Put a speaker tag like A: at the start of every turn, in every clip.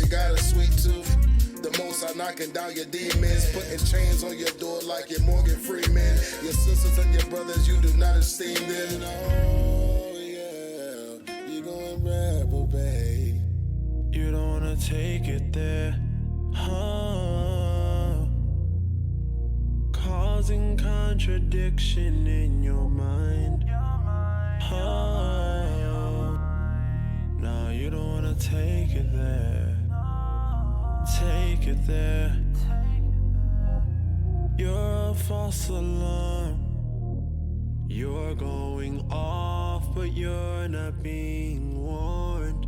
A: you got a sweet tooth. The most I knocking down your demons, putting chains on your door like your Morgan Freeman. Your sisters and your brothers, you do not esteem them. Oh yeah, you going rebel, babe.
B: You don't wanna take it there, causing contradiction in your mind. No, you don't wanna take it there. Take it there. You're a false alarm. You're going off, but you're not being warned.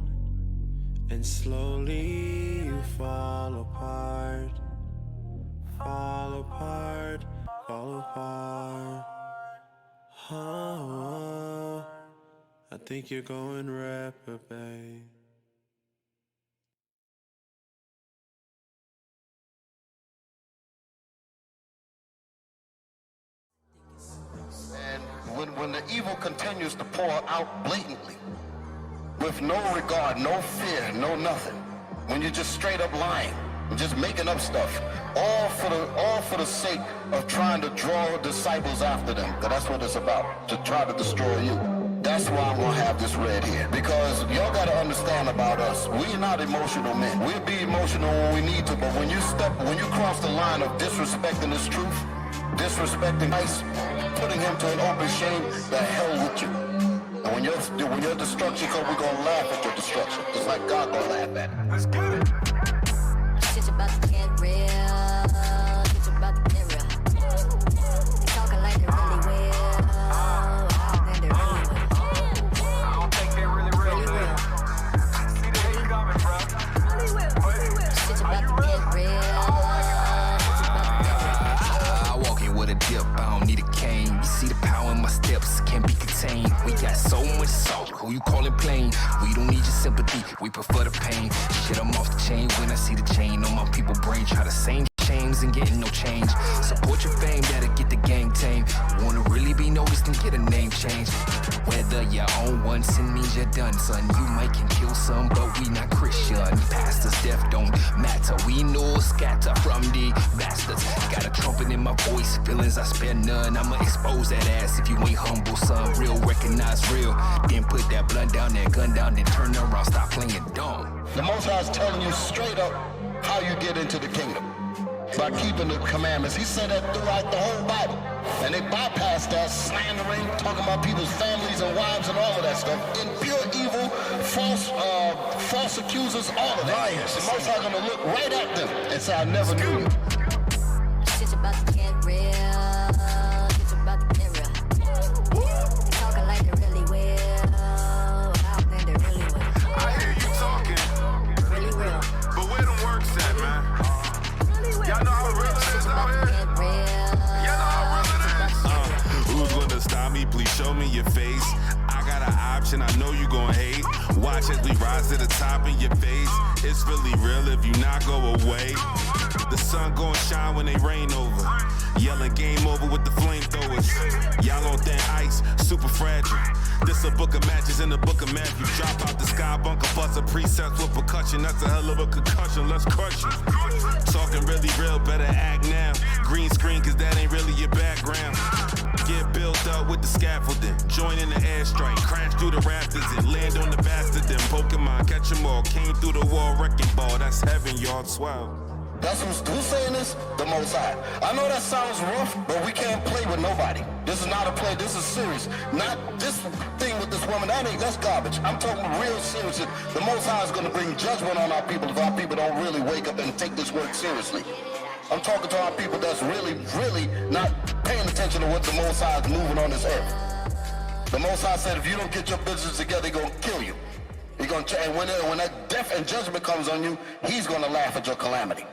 B: And slowly you fall apart. Fall apart, fall apart. Oh, I think you're going reprobate.
C: And when the evil continues to pour out blatantly, with no regard, no fear, no nothing, when you're just straight up lying, just making up stuff, all for the sake of trying to draw disciples after them, because that's what it's about, to try to destroy you. That's why I'm gonna have this read here, because y'all gotta understand about us. We're not emotional men. We'll be emotional when we need to, but when you cross the line of disrespecting this truth, disrespecting Christ, putting him to an open shame, the hell with you. And when your destruction comes, we're gonna laugh at your destruction, just like God gonna laugh at it. Let's get it.
D: Shit's about to get real. Shit's about to get real. They talking like they really will. I don't think they really will.
E: I don't think they really will. See the hate coming, bro.
D: Really will. Shit's about to get real. Shit's about to get real.
F: I walk in with a dip, I don't need a cane. You see the power in my steps, can't be contained. We got so much salt, who you calling plain? We don't need your sympathy, we prefer the pain. Shit, I'm off the chain when I see the chain on my people brain. Try the same shames and getting no change. Support your fame, that'll get the gang tame. Wanna really be noticed and get a name change. Whether you own one sin means you're done, son. You might can kill some, but we not Christian. Pastors, death don't matter. We know scatter from the bastards. Got a trumpet in my voice, feelings I spare none. I'ma expose that ass if you ain't humble, son. Real, recognize real. Then put that blunt down, that gun down, then turn around, stop playing dumb.
C: The Most High is telling you straight up how you get into the kingdom. By keeping the commandments. He said that throughout the whole Bible. And they bypassed that, slandering, talking about people's families and wives and all of that stuff. In pure evil, false accusers, all of that. The Most High gonna look right at them and say, I never knew you.
D: Shit's about to get real. Shit's about to get real. They talking like they really will. I don't think they really will.
E: I hear you talking.
D: Really real.
E: But where them works at, man? Y'all know how real it is out here? Y'all know how real it is?
B: Who's gonna stop me? Please show me your face. I got an option, I know you gon' hate. Watch as we rise to the top in your face. It's really real if you not go away. The sun gon' shine when they rain over. Yelling game over with the flamethrowers. Y'all on thin ice, super fragile. This a book of matches in the book of Matthew. Drop out the sky, bunker bust a precepts with percussion. That's a hell of a concussion, let's crush you. Talking really real, better act now. Green screen, cause that ain't really your background. Get built up with the scaffolding. Join in the airstrike, crash through the rafters and land on the bastard. Then Pokemon, catch 'em all. Came through the wall, wrecking ball. That's heaven, y'all. Swell.
C: That's who's saying this? The Most High. I know that sounds rough, but we can't play with nobody. This is not a play, this is serious. Not this thing with this woman, that's garbage. I'm talking real serious. The Most High is gonna bring judgment on our people if our people don't really wake up and take this work seriously. I'm talking to our people that's really, really not paying attention to what the Most High is moving on this earth. The Most High said if you don't get your business together, he's gonna kill you. He's gonna, and when that death and judgment comes on you, he's gonna laugh at your calamity.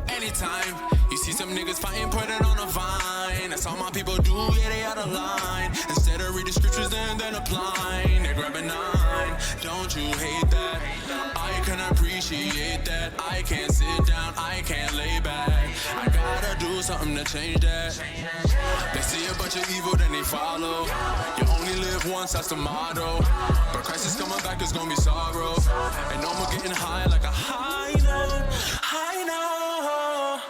G: Anytime you See some niggas fighting, put it on a vine. That's all my people do, yeah, they out of line. Instead of reading scriptures, then applying. They grab a 9, don't you hate that? I can appreciate that. I can't sit down, I can't lay back. I gotta do something to change that. They see a bunch of evil, then they follow. You only live once, that's the motto. But Christ is coming back, there's gonna be sorrow. And no more getting high like a high note, high note.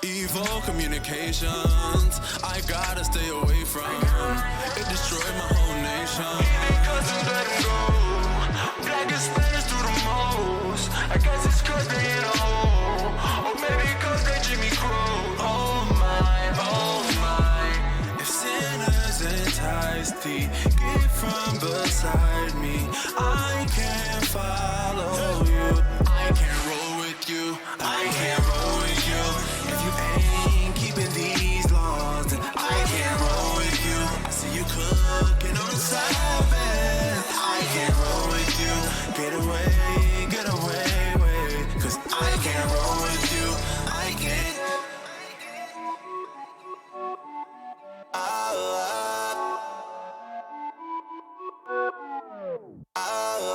G: Evil communications, I gotta stay away from. It destroyed my whole nation.
E: Because I let him go. Black and Spanish do the most. I guess it's cause they in a hole. Or maybe cause they Jimmy Crow. Oh my, oh my.
G: If sinners entice thee, get from beside me. I can't follow you. I can't roll with you. I can't roll with you. If you ain't keeping these laws, then I can't roll with you. I see you cooking on the Sabbath. I can't roll with you. Get away, way. Cause I can't roll with you. I can't.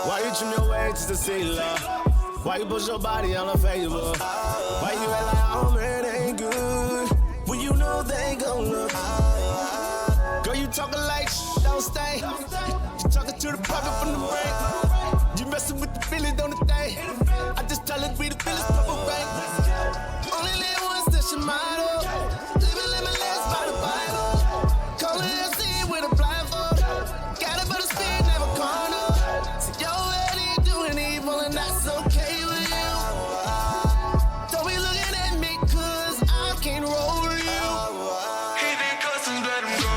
H: Why you trim your way just to see love? Why you push your body on a favor? Why you act like, oh man, it ain't good when you know they ain't gon' look? Girl, you talking like don't stay. You talking to the prophet from the break. You messing with the feelings on the day. I just tell it we the feelings pop away. Only live once, that's your motto. Living limitless by the Bible. Calling LC with a blindfold. Got it but a speed, never corner. So you're already doing evil and that's okay with you. Don't be looking at me cause I can't roll with you.
E: He think customs let him go.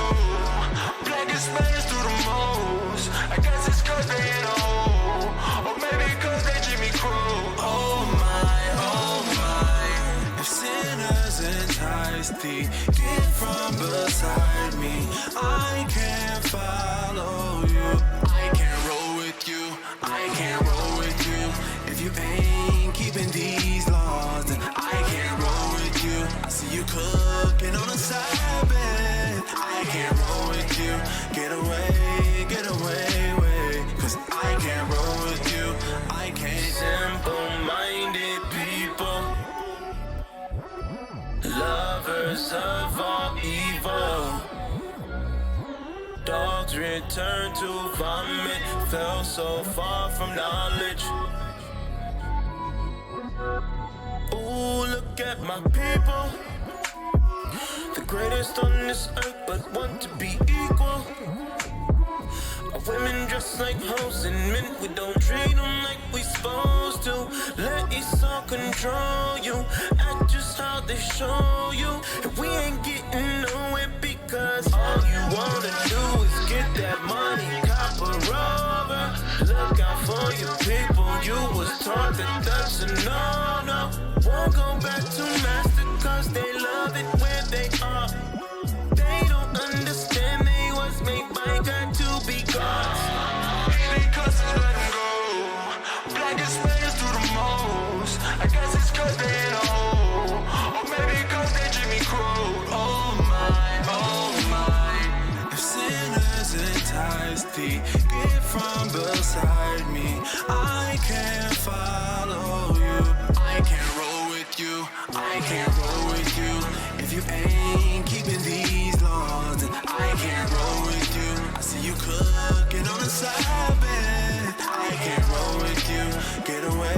E: Black and Spanish do the most. I guess it's cause they in a hole. Or maybe cause they Jimmy Crow. Oh my, oh my.
G: If sinners entice thee, get from beside me. I can't follow you. I can't roll with you. I can't roll with you. If you ain't keeping these laws, then I can't roll with you. I see you cooking on the Sabbath. I can't roll with you. Get away, way. Cause I can't roll with you. I can't.
H: Simple-minded people, lovers of all evil. Dogs return to vomit, fell so far from knowledge. Ooh, look at my people, the greatest on this earth, but want to be equal. Women dress like hoes and men, we don't treat them like we supposed to. Let Esau control you, act just how they show you. And we ain't getting nowhere because all you wanna do is get that money, copper over. Look out for your people, you was taught that that's a no-no. Won't go back to master cause they love it where they are. They don't understand they was made by God to be gods.
E: He think customs let him go. Black and Spanish do the most. I guess it's cause they in a hole. Or maybe cause they Jimmy Crow. Oh my, oh my.
G: If sinners entice thee, get from beside me. I can't follow you. I can't roll with you. I can't roll with you. If you ain't keeping these laws, then I can't roll with you. I see you cooking on the Sabbath. I can't roll with you. Get away,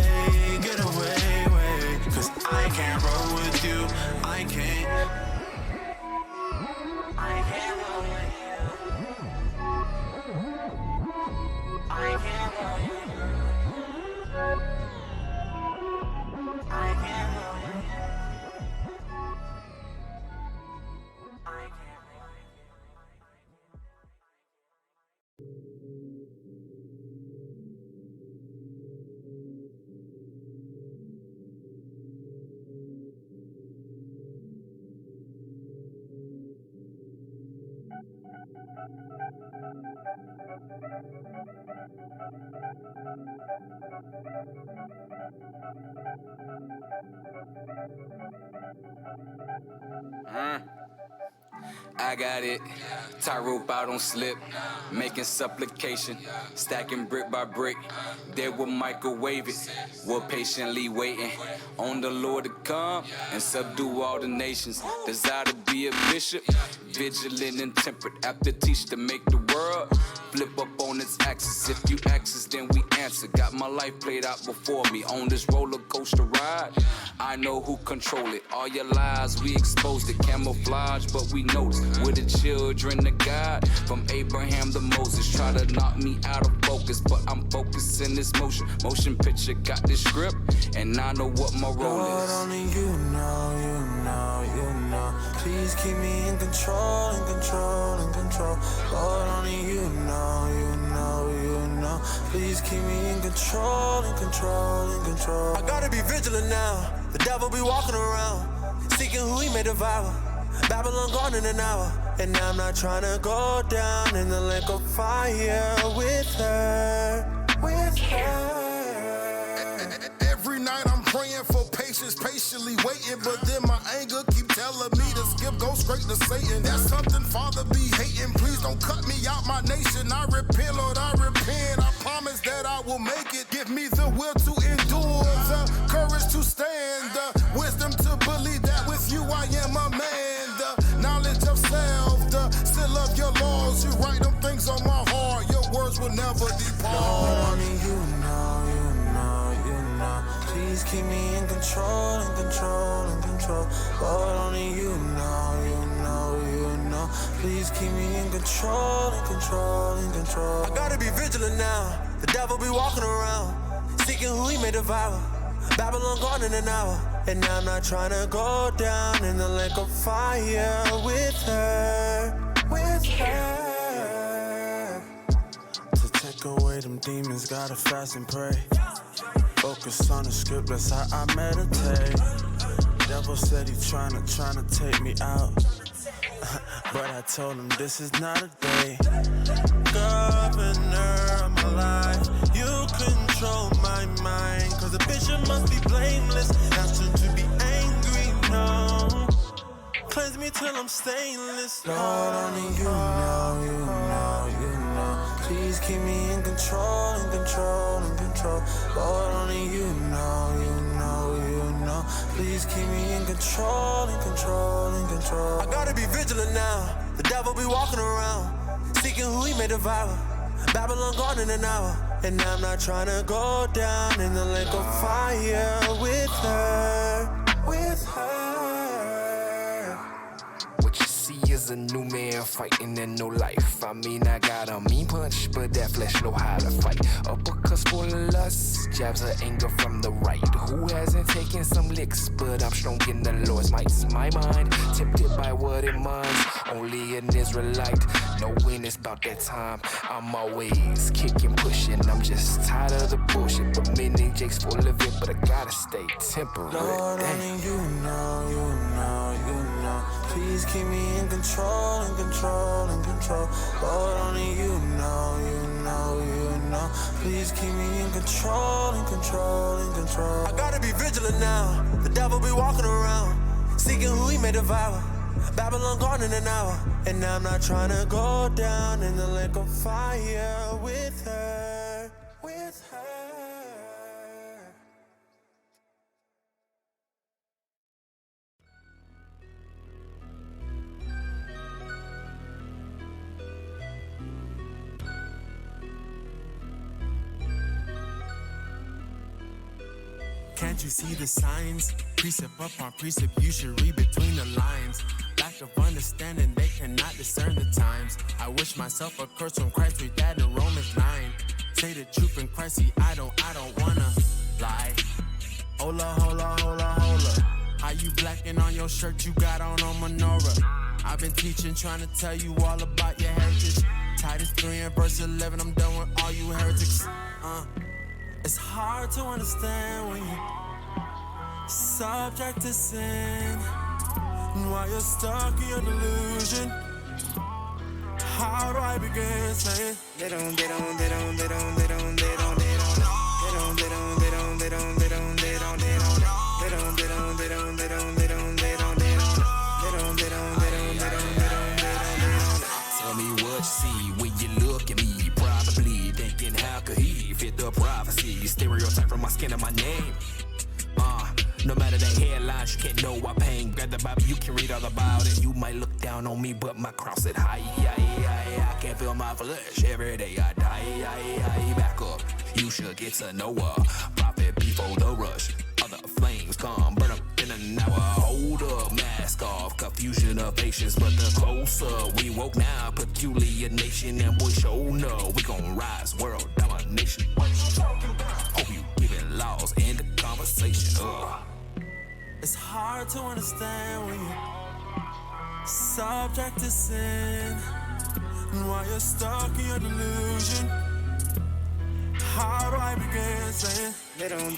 G: way. Cause I can't roll with you. I can't.
E: I can't roll with you. I can't roll with you. I can't roll with you. I can't roll with you.
F: I got it. Tightrope out on slip, making supplication, stacking brick by brick. They will microwave it. We're patiently waiting on the Lord to come and subdue all the nations. Desire to be a bishop, vigilant and temperate. After teach to make the world flip up on its axis. If you ask us, then we answer. Got my life played out before me on this roller coaster ride. I know who control it. All your lies, we exposed it. Camouflage, but we noticed. We're the children of God, from Abraham to Moses. Try to knock me out of focus, but I'm focusing this motion. Motion picture got this script, and I know what my role
E: Lord,
F: is.
E: only you know, you know, you know. Please keep me in control, in control, in control. Lord, only you know, you know, you know. Please keep me in control, in control, in control. I gotta be vigilant now. The devil be walking around, seeking who he may devour. Babylon gone in an hour, and I'm not trying to go down in the lake of fire with her, with her.
A: Every night I'm praying for patience, patiently waiting, but then my anger keep telling me to skip, go straight to Satan. That's something Father be hating. Please don't cut me out my nation. I repent, Lord, I repent. I promise that I will make it. Give me the will to endure, the courage to stand, the wisdom to believe that with you I am a man, the knowledge of self, the still of your laws. You write them things on my heart. Your words will never depart.
E: Lord, only you know, you know, you know. Please keep me in control, in control, in control. Lord, only you know, you know, you know. Please keep me in control, in control, in control. I gotta be vigilant now. The devil be walking around, seeking who he may devour. Babylon gone in an hour, and I'm not trying to go down in the lake of fire with her, with her. To take away them demons, gotta fast and pray. Focus on the script, that's how I meditate. Devil said he tryna take me out, but I told him this is not a day. Governor of my life, you control my mind, cause a bishop must be blameless, not to be angry, no. Cleanse me till I'm stainless. Lord, only you know, you know, you know. Please keep me in control, in control, in control. Lord, only you know, you know, you know. Please keep me in control, in control, in control. I gotta be vigilant now. The devil be walking around, seeking who he may devour. Babylon gone in an hour, and I'm not trying to go down in the lake of fire with her, with her.
F: What you see is a new man fighting in no life. I mean, I got a mean punch, but that flesh know how to fight. Uppercuts full of lust, jabs of anger from the right. Who hasn't taken some licks, but I'm strong in the Lord's might. My mind, tempted by what it minds. Only an Israelite, knowing it's about that time. I'm always kicking, pushing. I'm just tired of the bullshit. But many Jake's full of it, but I gotta stay temperate.
E: Lord, only you know, you know, you know. Please keep me in control, in control, in control. Lord, only you know, you know, you know. Please keep me in control, in control, in control. I gotta be vigilant now. The devil be walking around, seeking who he may devour. Babylon gone in an hour, and I'm not trying to go down in the lake of fire with her, with her.
I: Can't you see the signs? Precept upon precept, you should read between the lines. Lack of understanding, they cannot discern the times. I wish myself a curse from Christ, read that in Romans 9. Say the truth in Christ, see, I don't wanna lie. Hola, hola, hola, hola. How you blacking on your shirt you got on menorah? I've been teaching, trying to tell you all about your heritage. Titus 3 and verse 11, I'm done with all you heretics. It's hard to understand when you're subject to sin, while you're stuck in your delusion. How do I begin saying they don't.
F: you see when you look at me. Probably thinking, how could he fit the prophecy? Stereotype from my skin and my name. No matter the headlines, you can't know our pain. Grab the Bible, you can read all about it. You might look down on me, but my cross is high. I can't feel my flesh every day. I die. Back up. You should get to know a prophet before the rush. Other flames come, burn up in an hour. Hold up, mask off, confusion of patience. But the closer we woke now, peculiar nation, and we sure know we gon' rise, world domination. Hope you giving laws in the conversation.
I: It's hard to understand when you're subject to sin, and while you're stuck in your delusion. How do I begin saying they don't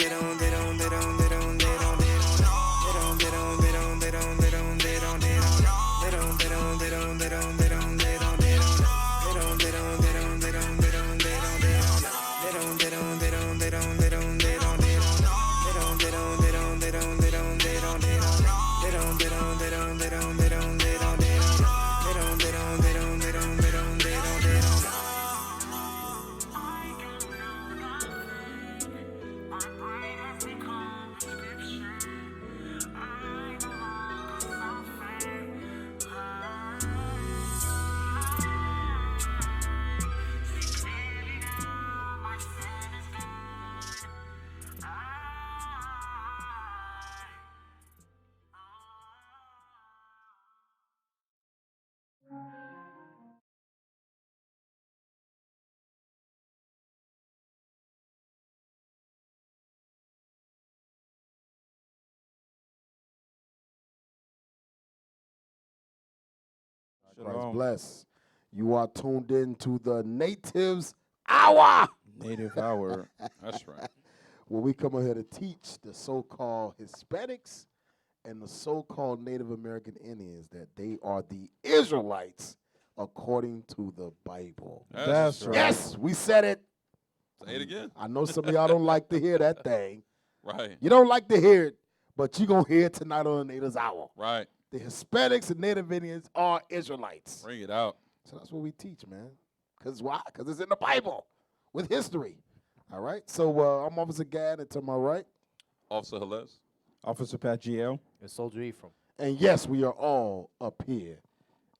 A: Christ bless. You are tuned in to the Natives Hour.
J: Native Hour. That's right.
A: Where we come here to teach the so-called Hispanics and the so-called Native American Indians that they are the Israelites according to the Bible.
J: That's right.
A: Yes, we said it.
J: Say it again.
A: I know some of y'all don't like to hear that thing.
J: Right.
A: You don't like to hear it, but you're going to hear it tonight on the Natives Hour.
J: Right.
A: The Hispanics and Native Indians are Israelites.
J: Bring it out.
A: So that's what we teach, man. Because why? Because it's in the Bible with history. All right? So I'm Officer Gad, and to my right.
J: Officer Helez.
K: Officer Pat GL.
L: And Soldier Ephraim.
A: And yes, we are all up here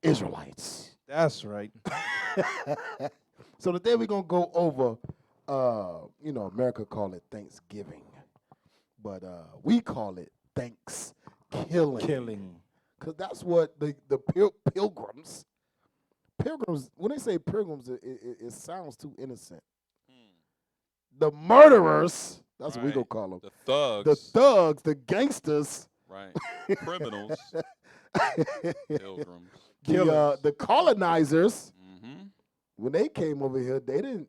A: Israelites.
K: That's right.
A: So today we're going to go over, America call it Thanksgiving. But we call it Thanksgiving. Because that's what the pilgrims, when they say pilgrims, it sounds too innocent. The murderers, that's what we going to call them.
J: The thugs.
A: The gangsters.
J: Right. Criminals. Pilgrims.
A: The colonizers,
J: Mm-hmm.
A: when they came over here, they didn't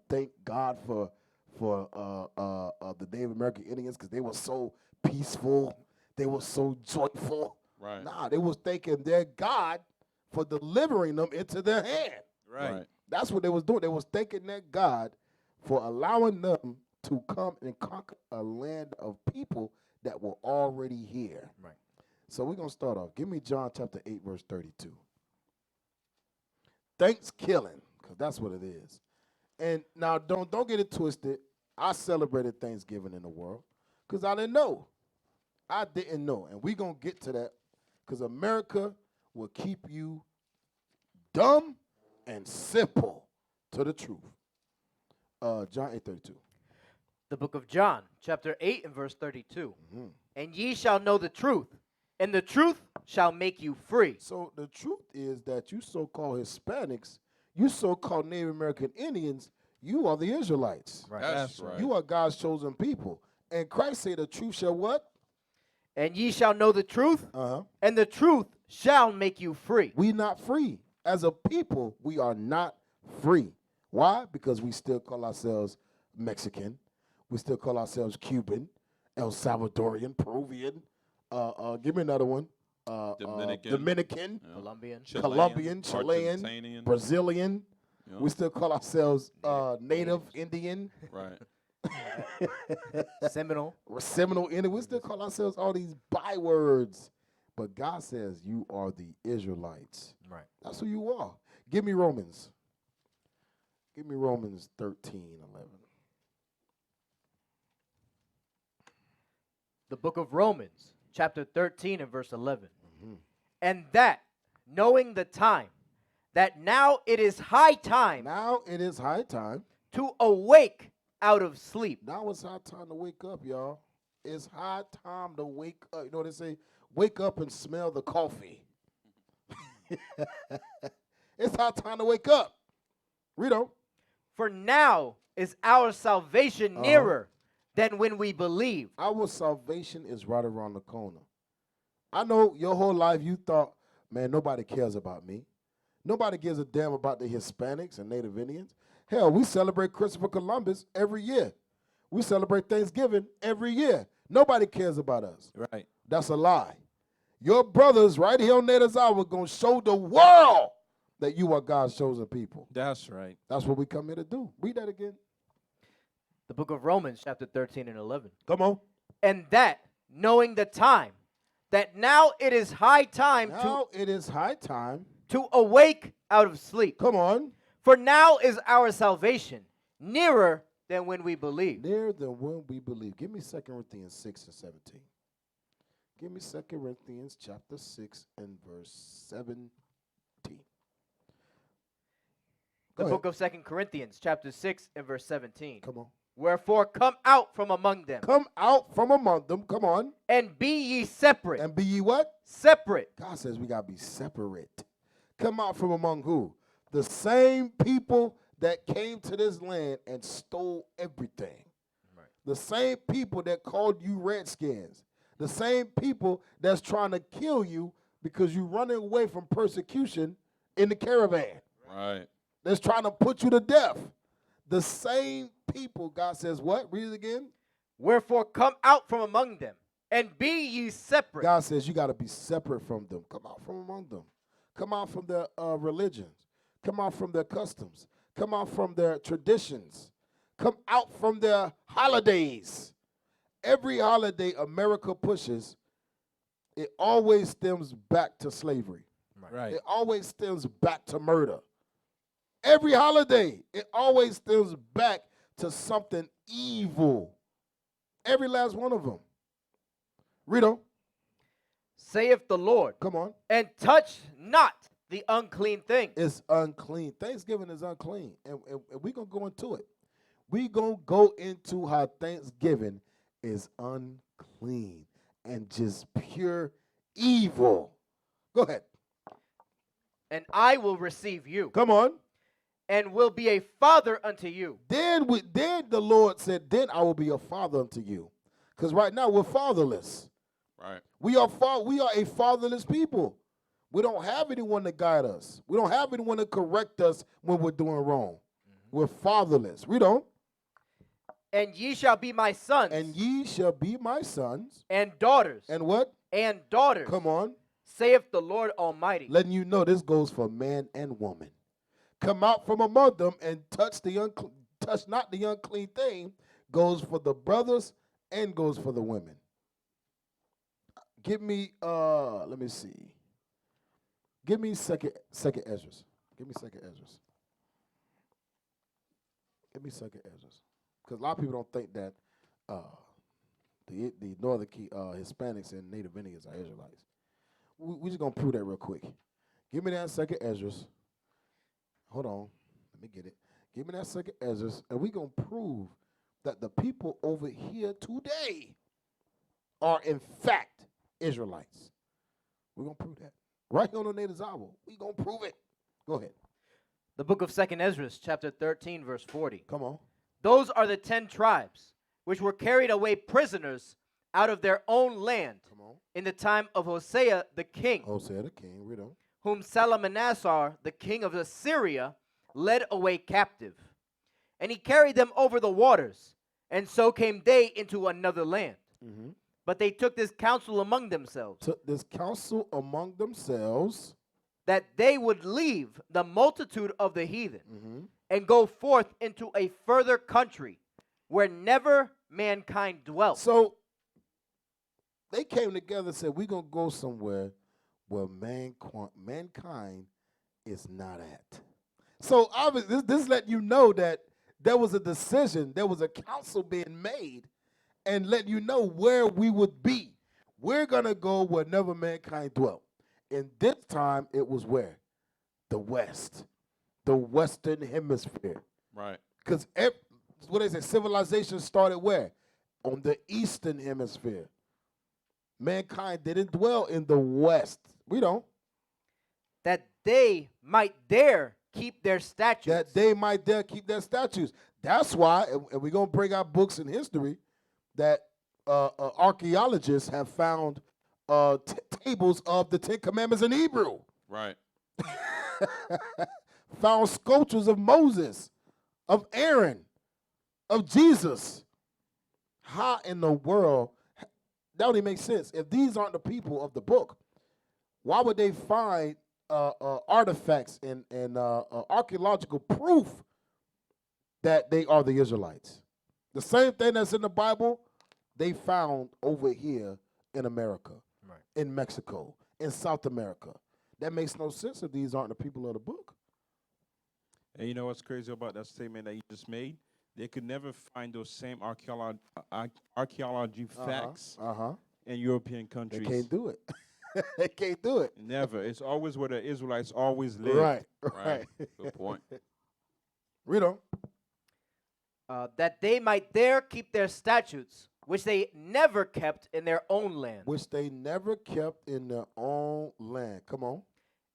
A: thank God for the Native American Indians because they were so peaceful, they were so joyful.
J: Right.
A: Nah, they was thanking their God for delivering them into their hand.
J: Right.
A: That's what they was doing. They was thanking their God for allowing them to come and conquer a land of people that were already here.
L: Right.
A: So we're going to start off. Give me John chapter 8, verse 32. Thanksgiving, because that's what it is. And now don't get it twisted. I celebrated Thanksgiving in the world because I didn't know. I didn't know. And we're going to get to that because America will keep you dumb and simple to the truth. John 8:32.
L: The book of John, chapter 8 and verse 32. And ye shall know the truth, and the truth shall make you free.
A: So the truth is that you so-called Hispanics, you so-called Native American Indians, you are the Israelites.
L: Right.
J: That's right.
A: You are God's chosen people. And Christ said the truth shall what?
L: And ye shall know the truth, and the truth shall make you free.
A: We not free. As a people, we are not free. Why? Because we still call ourselves Mexican. We still call ourselves Cuban, El Salvadorian, Peruvian. Give me another one. Dominican, Colombian, Chilean,
J: Argentinian.
A: Brazilian.
J: Yep.
A: We still call ourselves Native Indian.
J: Right.
L: Seminole.
A: Seminole Indian. We still call ourselves all these bywords. But God says you are the Israelites.
L: Right.
A: That's who you are.
M: Give me Romans. Give me Romans 13:11.
L: The book of Romans, chapter 13 and verse 11. And that, knowing the time, that now it is high time.
M: Now it is high time.
L: To awake out of sleep.
M: Now it's high time to wake up, y'all. It's high time to wake up. You know what they say? Wake up and smell the coffee. It's high time to wake up. Read on.
L: For now is our salvation nearer than when we believed.
M: Our salvation is right around the corner. I know your whole life you thought, man, nobody cares about me. Nobody gives a damn about the Hispanics and Native Indians. Hell, we celebrate Christopher Columbus every year. We celebrate Thanksgiving every year. Nobody cares about us.
K: Right.
M: That's a lie. Your brothers right here on Natives Hour are going to show the world that you are God's chosen people.
K: That's right.
M: That's what we come here to do. Read that again.
L: The book of Romans, chapter 13 and 11.
M: Come on.
L: And that, knowing the time, that now it is high time to awake out of sleep.
M: Come on.
L: For now is our salvation nearer than when we believed.
M: Nearer than when we believe. Give me 2 Corinthians 6 and 17. Give me 2 Corinthians chapter 6 and verse 17.
L: The book of 2 Corinthians, chapter 6 and verse 17.
M: Come on.
L: Wherefore come out from among them.
M: Come out from among them. Come on.
L: And be ye separate.
M: And be ye what?
L: Separate.
M: God says we got to be separate. Come out from among who? The same people that came to this land and stole everything. Right. The same people that called you redskins. The same people that's trying to kill you because you're running away from persecution in the caravan.
J: Right.
M: That's trying to put you to death. The same people, God says what? Read it again.
L: Wherefore come out from among them, and be ye separate.
M: God says you got to be separate from them. Come out from among them. Come out from their religions. Come out from their customs. Come out from their traditions. Come out from their holidays. Every holiday America pushes, it always stems back to slavery.
K: Right.
M: It always stems back to murder. Every holiday, it always stems back to something evil. Every last one of them. Read on.
L: Saith the Lord.
M: Come on.
L: And touch not the unclean thing.
M: It's unclean. Thanksgiving is unclean. And we're going to go into it. We're going to go into how Thanksgiving is unclean and just pure evil. Go ahead.
L: And I will receive you.
M: Come on.
L: And will be a father unto you.
M: Then the Lord said, then I will be a father unto you. Because right now we're fatherless.
J: Right.
M: We are a fatherless people. We don't have anyone to guide us. We don't have anyone to correct us when we're doing wrong. We're fatherless. Read on.
L: And ye shall be my sons.
M: And ye shall be my sons.
L: And daughters.
M: And what?
L: And daughters.
M: Come on.
L: Saith the Lord Almighty.
M: Letting you know this goes for man and woman. Come out from among them and touch not the unclean thing, goes for the brothers and goes for the women. Give me, let me see. Give me second Ezra's. Give me second Ezra's. Give me second Ezra's. Because a lot of people don't think that the northern Hispanics and Native Indians are Israelites. We're just going to prove that real quick. Give me that second Ezra's. Hold on. Let me get it. Give me that second Ezra's, and we're going to prove that the people over here today are, in fact, Israelites. We're going to prove that. Right here on the Natives Hour. We're going to prove it. Go ahead.
L: The book of 2nd Ezra, chapter 13, verse 40.
M: Come on.
L: Those are the 10 tribes which were carried away prisoners out of their own land in the time of Hosea the king.
M: Hosea the king, read on.
L: Whom Salmanassar, the king of Assyria, led away captive. And he carried them over the waters, and so came they into another land.
M: Mm-hmm.
L: But they took this counsel among themselves. That they would leave the multitude of the heathen and go forth into a further country where never mankind dwelt.
M: So they came together and said, we're going to go somewhere where mankind is not at. So obviously, this letting you know that there was a decision, there was a council being made, and letting you know where we would be. We're gonna go where never mankind dwelt. And this time, it was where? The West, the Western Hemisphere.
J: Right.
M: Because what they say, civilization started where? On the Eastern Hemisphere. Mankind didn't dwell in the West. We don't.
L: That they might dare keep their statutes.
M: That they might dare keep their statues. That's why, and we're going to bring out books in history, that archaeologists have found tables of the Ten Commandments in Hebrew.
J: Right.
M: Found sculptures of Moses, of Aaron, of Jesus. How in the world, that only makes sense. If these aren't the people of the book, why would they find artifacts and archaeological proof that they are the Israelites? The same thing that's in the Bible, they found over here in America, in Mexico, in South America. That makes no sense if these aren't the people of the book.
K: And you know what's crazy about that statement that you just made? They could never find those same archaeology facts in European countries.
M: They can't do it. They can't do it.
K: Never. It's always where the Israelites always live.
M: Right.
J: Good point.
M: Read on.
L: That they might dare keep their statutes, which they never kept in their own land.
M: Which they never kept in their own land. Come on.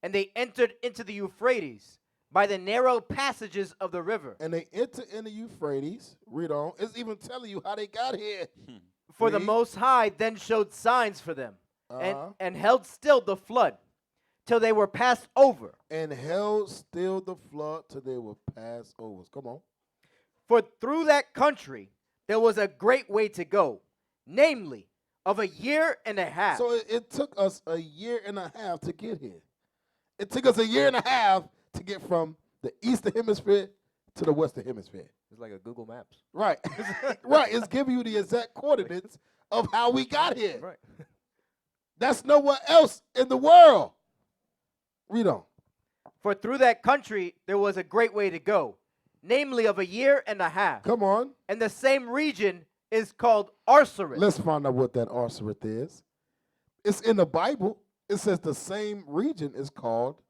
L: And they entered into the Euphrates by the narrow passages of the river.
M: And they entered in the Euphrates. Read on. It's even telling you how they got here.
L: For the Most High then showed signs for them, and held still the flood till they were passed over.
M: And held still the flood till they were passed over. Come on.
L: For through that country there was a great way to go, namely, of a year and a half.
M: So it took us a year and a half to get here. It took us a year and a half to get from the Eastern Hemisphere to the Western Hemisphere.
L: It's like a Google Maps.
M: Right. Right. It's giving you the exact coordinates of how we got here.
L: Right.
M: That's nowhere else in the world. Read on.
L: For through that country there was a great way to go, namely of a year and a half.
M: Come on.
L: And the same region is called Arsarit.
M: Let's find out what that Arsarit is. It's in the Bible. It says the same region is called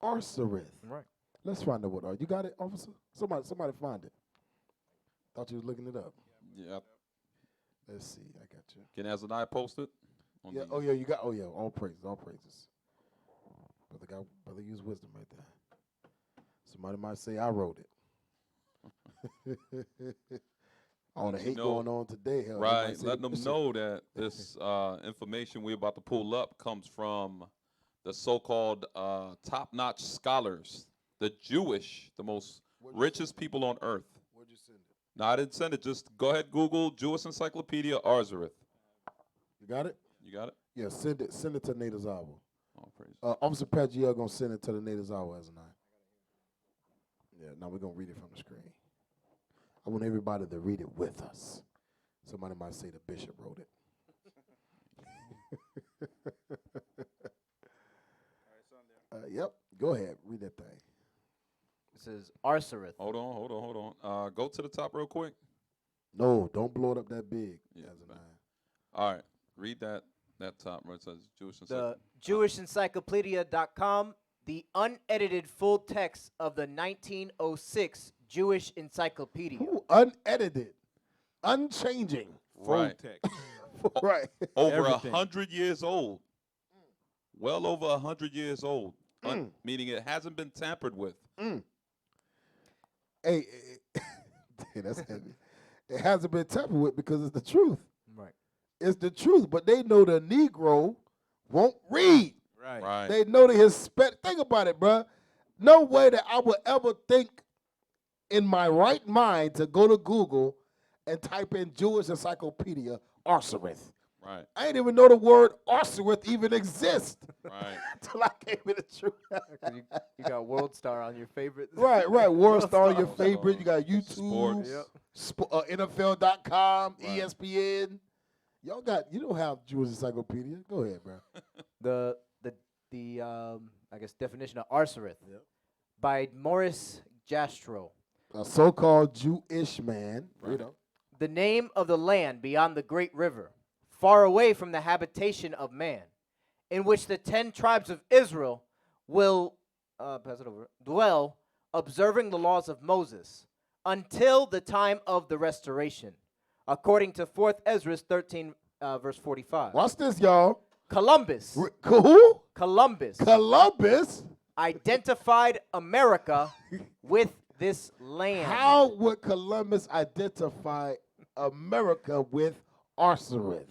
M: Arsarit.
L: Right.
M: Let's find out what you got it, officer? Somebody find it. Thought you was looking it up.
J: Yeah.
M: Let's see. I got you.
J: Can Azaniah post it?
M: Yeah. Oh yeah. You got. Oh yeah. All praises. All praises. Brother, use wisdom right there. Somebody might say I wrote it. All the hate going on today. Hell,
J: right. Letting them know that this information we're about to pull up comes from the so-called top-notch scholars, the Jewish, the most richest people on earth.
M: Where'd you send it?
J: No, I didn't send it. Just go ahead, Google Jewish Encyclopedia Arzareth.
M: You got it?
J: You got it?
M: Yeah, send it to Native's Hour.
J: Oh, praise.
M: Officer Pagiel gonna send it to the Native's Hour as a night. Yeah, now we're gonna read it from the screen. I want everybody to read it with us. Somebody might say the bishop wrote it. Yep, go ahead, read that thing.
L: This is Arsarit.
J: Hold on. Go to the top real quick.
M: No, don't blow it up that big.
J: Yeah, all right, read that top where it says Jewish
L: The JewishEncyclopedia.com, the unedited full text of the 1906 Jewish Encyclopedia.
M: Ooh, unedited, unchanging.
J: Right.
K: Text.
M: Right.
J: Over
K: Everything.
J: 100 years old. Well over 100 years old. Meaning it hasn't been tampered with.
M: Hey, that's heavy. It hasn't been tampered with because it's the truth.
L: Right.
M: It's the truth, but they know the Negro won't read.
J: Right.
M: They know the Hispanic. Think about it, bruh. No way that I would ever think in my right mind to go to Google and type in Jewish Encyclopedia Arsarit.
J: Right.
M: I didn't even know the word Arsarit even exists.
J: Right.
M: Until I gave it the truth.
L: You got World Star on your favorite.
M: Right. World Star on your favorite. You got YouTube,
J: Sports.
M: NFL.com, ESPN. You don't have Jewish Encyclopedia. Go ahead, bro.
L: The the I guess definition of Arsareth by Morris Jastrow.
M: A so-called Jewish man. Read on.
L: The name of the land beyond the great river, far away from the habitation of man, in which the 10 tribes of Israel will dwell, observing the laws of Moses, until the time of the restoration, according to 4th Ezra 13, verse 45.
M: Watch this, y'all.
L: Columbus.
M: Who?
L: Columbus.
M: Columbus
L: Identified America with this land.
M: How would Columbus identify America with Arsareth?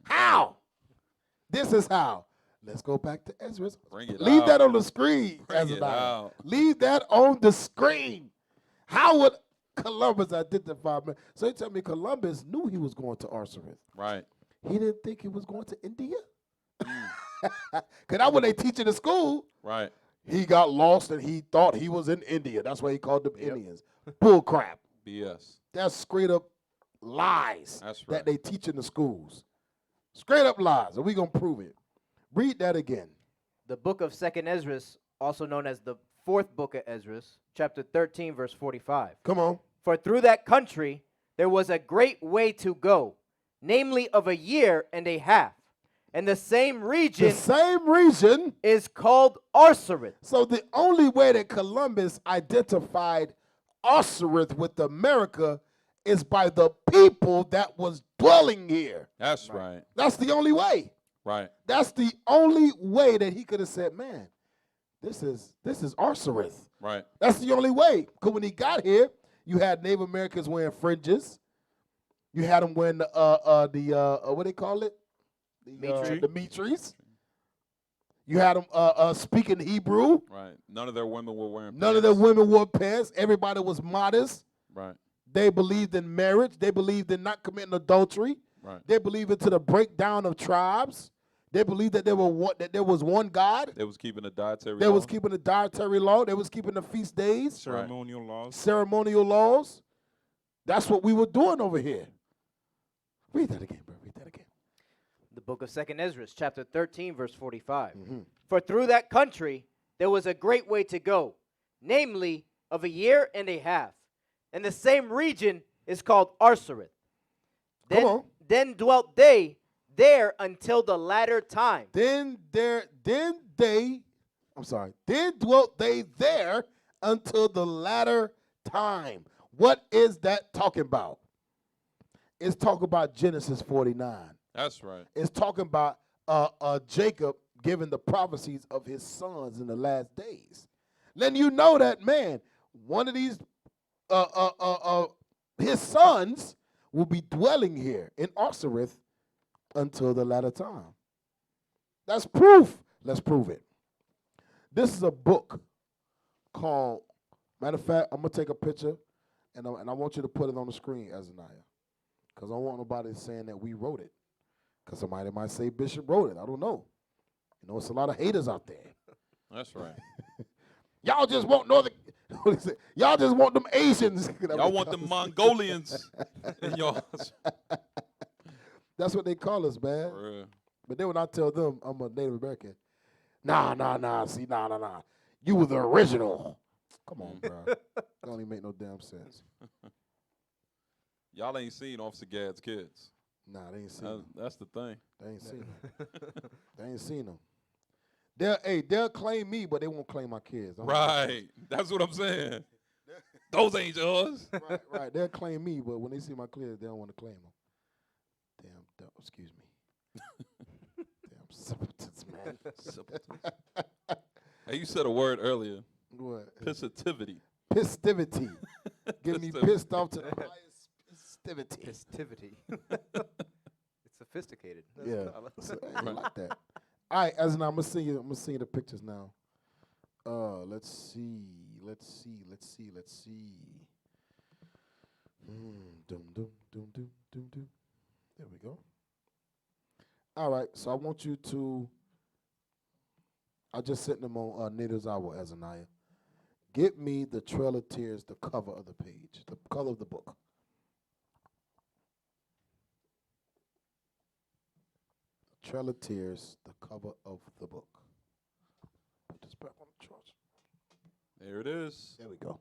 M: How? This is how. Let's go back to Ezra. Leave that on the screen, Ezra. Leave that on the screen. How would Columbus identify America? So you tell me Columbus knew he was going to Arsareth.
J: Right.
M: He didn't think he was going to India? Because that's what they teach in the school.
J: Right.
M: He got lost and he thought he was in India. That's why he called them Indians. Bull crap.
J: BS.
M: That's straight up lies
J: That's right.
M: that they teach in the schools. Straight up lies, and we're going to prove it. Read that again.
L: The book of 2nd Ezra, also known as the 4th book of Ezra, chapter 13, verse 45.
M: Come on.
L: For through that country there was a great way to go, namely of a year and a half. And the same region
M: is
L: called Arsareth.
M: So the only way that Columbus identified Arsareth with America is by the people that was dwelling here.
J: That's right.
M: That's the only way.
J: Right.
M: That's the only way that he could have said, man, this is Arsareth.
J: Right.
M: That's the only way. Because when he got here, you had Native Americans wearing fringes. You had them wearing the what they call it? The mitris. You had them speaking Hebrew.
J: Right. None of their women were wearing pants.
M: None of their women wore pants. Everybody was modest.
J: Right.
M: They believed in marriage. They believed in not committing adultery.
J: Right.
M: They believed into the breakdown of tribes. They believed that there was one God.
J: They was keeping the dietary
M: They
J: law.
M: was keeping the dietary law. They was keeping the feast days.
K: Ceremonial laws.
M: Ceremonial laws. That's what we were doing over here. Read that again, bro. Read that again.
L: The book of 2nd Ezra, chapter 13, verse 45. For through that country there was a great way to go, namely of a year and a half. And the same region is called Arsareth. Then dwelt they there until the latter time.
M: Then dwelt they there until the latter time. What is that talking about? It's talking about Genesis 49.
J: That's right.
M: It's talking about Jacob giving the prophecies of his sons in the last days. Then you know that, man, one of these, his sons will be dwelling here in Arsareth until the latter time. That's proof. Let's prove it. This is a book called, matter of fact, I'm going to take a picture, and I want you to put it on the screen, Azaniah, because I don't want nobody saying that we wrote it, because somebody might say Bishop wrote it. I don't know. You know, it's a lot of haters out there.
J: That's right.
M: Y'all just want y'all just want them Asians.
J: Y'all want them Mongolians in y'all.
M: That's what they call us, man. But then when I tell them I'm a Native American, nah. You were the original. Come on, bro. Don't even make no damn sense.
J: Y'all ain't seen Officer Gadd's kids.
M: Nah, they ain't seen them.
J: That's the thing.
M: They ain't seen them. They ain't seen them. They'll claim me, but they won't claim my kids.
J: Right. That's what I'm saying. Those ain't yours.
M: Right. They'll claim me, but when they see my kids, they don't want to claim them. Damn, excuse me. Damn simpletons, man.
J: Hey, you said a word earlier.
M: What?
J: Pissativity.
M: Pistivity. Get me pissed off to the highest pistivity.
L: Pistivity. It's sophisticated.
M: Yeah. I like that. All right, as I'm gonna see you the pictures now. Let's see. There we go. All right, so I want you to. I just sent them on Natives Hour, Azaniah. Get me the Trail of Tears, the cover of the page, the color of the book. Trail of Tears, the cover of the book. put this back on the charge.
J: There it is.
M: There we go.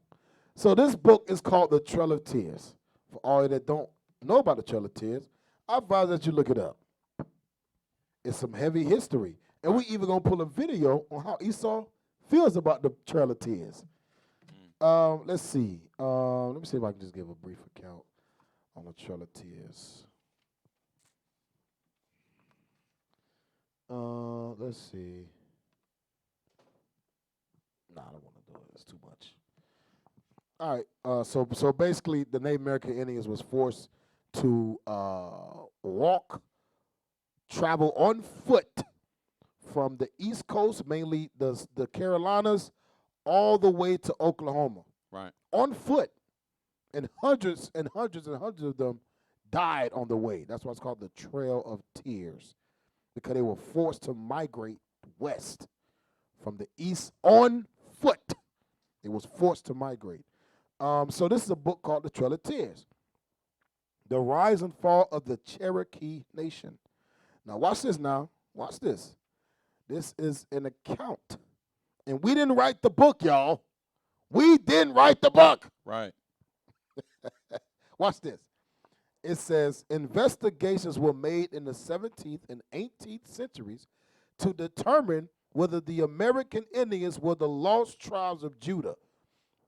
M: So this book is called The Trail of Tears. For all that don't know about The Trail of Tears, I advise that you look it up. It's some heavy history. And we even going to pull a video on how Esau feels about the Trail of Tears. Let's see. Let me see if I can just give a brief account on the Trail of Tears. Let's see. Nah, I don't want to do it. It's too much. All right. So basically, the Native American Indians was forced to travel on foot from the East Coast, mainly the Carolinas, all the way to Oklahoma.
J: Right.
M: On foot. And hundreds and hundreds and hundreds of them died on the way. That's why it's called the Trail of Tears, because they were forced to migrate west from the east on foot. They was forced to migrate. So this is a book called The Trail of Tears, The Rise and Fall of the Cherokee Nation. Now watch this now. Watch this. This is an account. And we didn't write the book, y'all. We didn't write the book.
J: Right.
M: Watch this. It says, investigations were made in the 17th and 18th centuries to determine whether the American Indians were the lost tribes of Judah.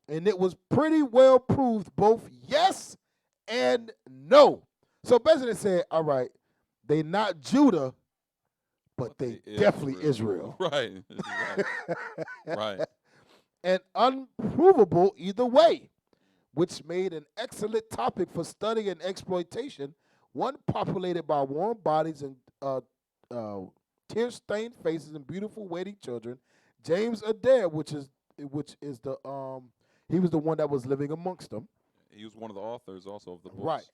M: And it was pretty well proved both yes and no. So basically it said, all right, they not Judah, but they definitely Israel.
J: Right. Right.
M: And unprovable either way, which made an excellent topic for study and exploitation, one populated by warm bodies and tear-stained faces and beautiful waiting children. James Adair, which is the he was the one that was living amongst them.
J: He was one of the authors also of the books.
M: Right.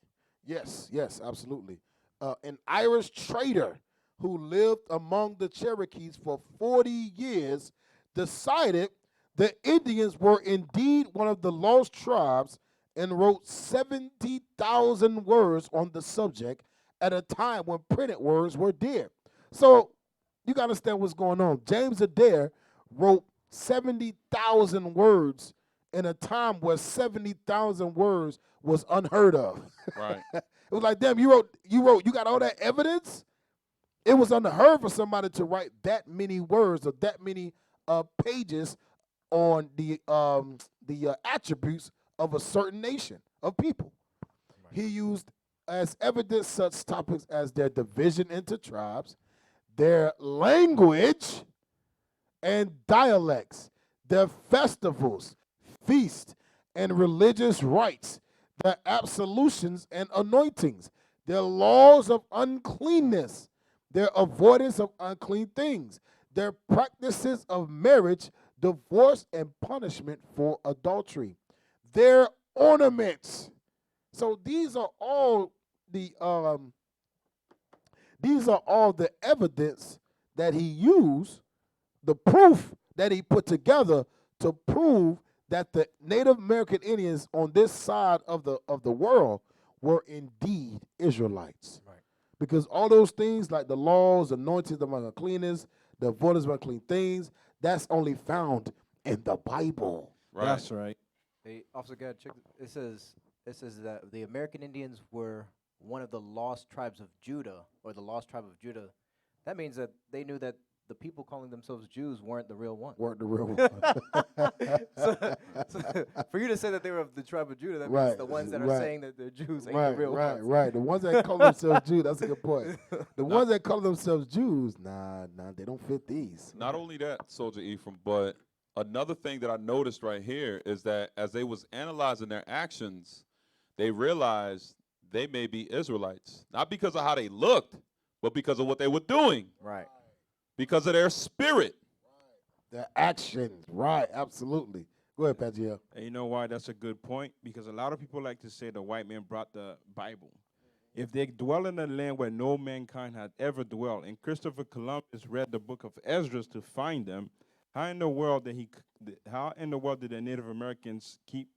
M: Yes, absolutely. An Irish trader who lived among the Cherokees for 40 years decided the Indians were indeed one of the lost tribes and wrote 70,000 words on the subject at a time when printed words were dear. So you got to understand what's going on. James Adair wrote 70,000 words in a time where 70,000 words was unheard of.
J: Right.
M: It was like, damn, you got all that evidence? It was unheard for somebody to write that many words or that many pages on the attributes of a certain nation of people. Right. He used as evidence such topics as their division into tribes, their language and dialects, their festivals, feasts, and religious rites, their absolutions and anointings, their laws of uncleanness, their avoidance of unclean things, their practices of marriage, divorce, and punishment for adultery, their ornaments. So these are all the evidence that he used, the proof that he put together to prove that the Native American Indians on this side of the world were indeed Israelites. Right. Because all those things like the laws, anointings of uncleanness, the avoidance of unclean things, that's only found in the Bible.
J: Right.
K: That's right.
L: Hey, Officer Gad, check. It says that the American Indians were one of the lost tribes of Judah, or the lost tribe of Judah. That means that they knew that the people calling themselves Jews weren't the real ones.
M: Weren't the real ones.
L: so for you to say that they were of the tribe of Judah, that means the ones that are saying that they're Jews ain't the real ones.
M: Right. The ones that call themselves Jews, that's a good point. The ones that call themselves Jews, nah, they don't fit these.
J: Not only that, Soldier Ephraim, but another thing that I noticed right here is that as they was analyzing their actions, they realized they may be Israelites. Not because of how they looked, but because of what they were doing.
L: Right.
J: Because of their spirit.
M: Their actions, right, absolutely. Go ahead, Pagiel.
K: And you know why that's a good point? Because a lot of people like to say the white man brought the Bible. If they dwell in a land where no mankind had ever dwelt, and Christopher Columbus read the book of Esdras to find them, how in the world did the Native Americans keep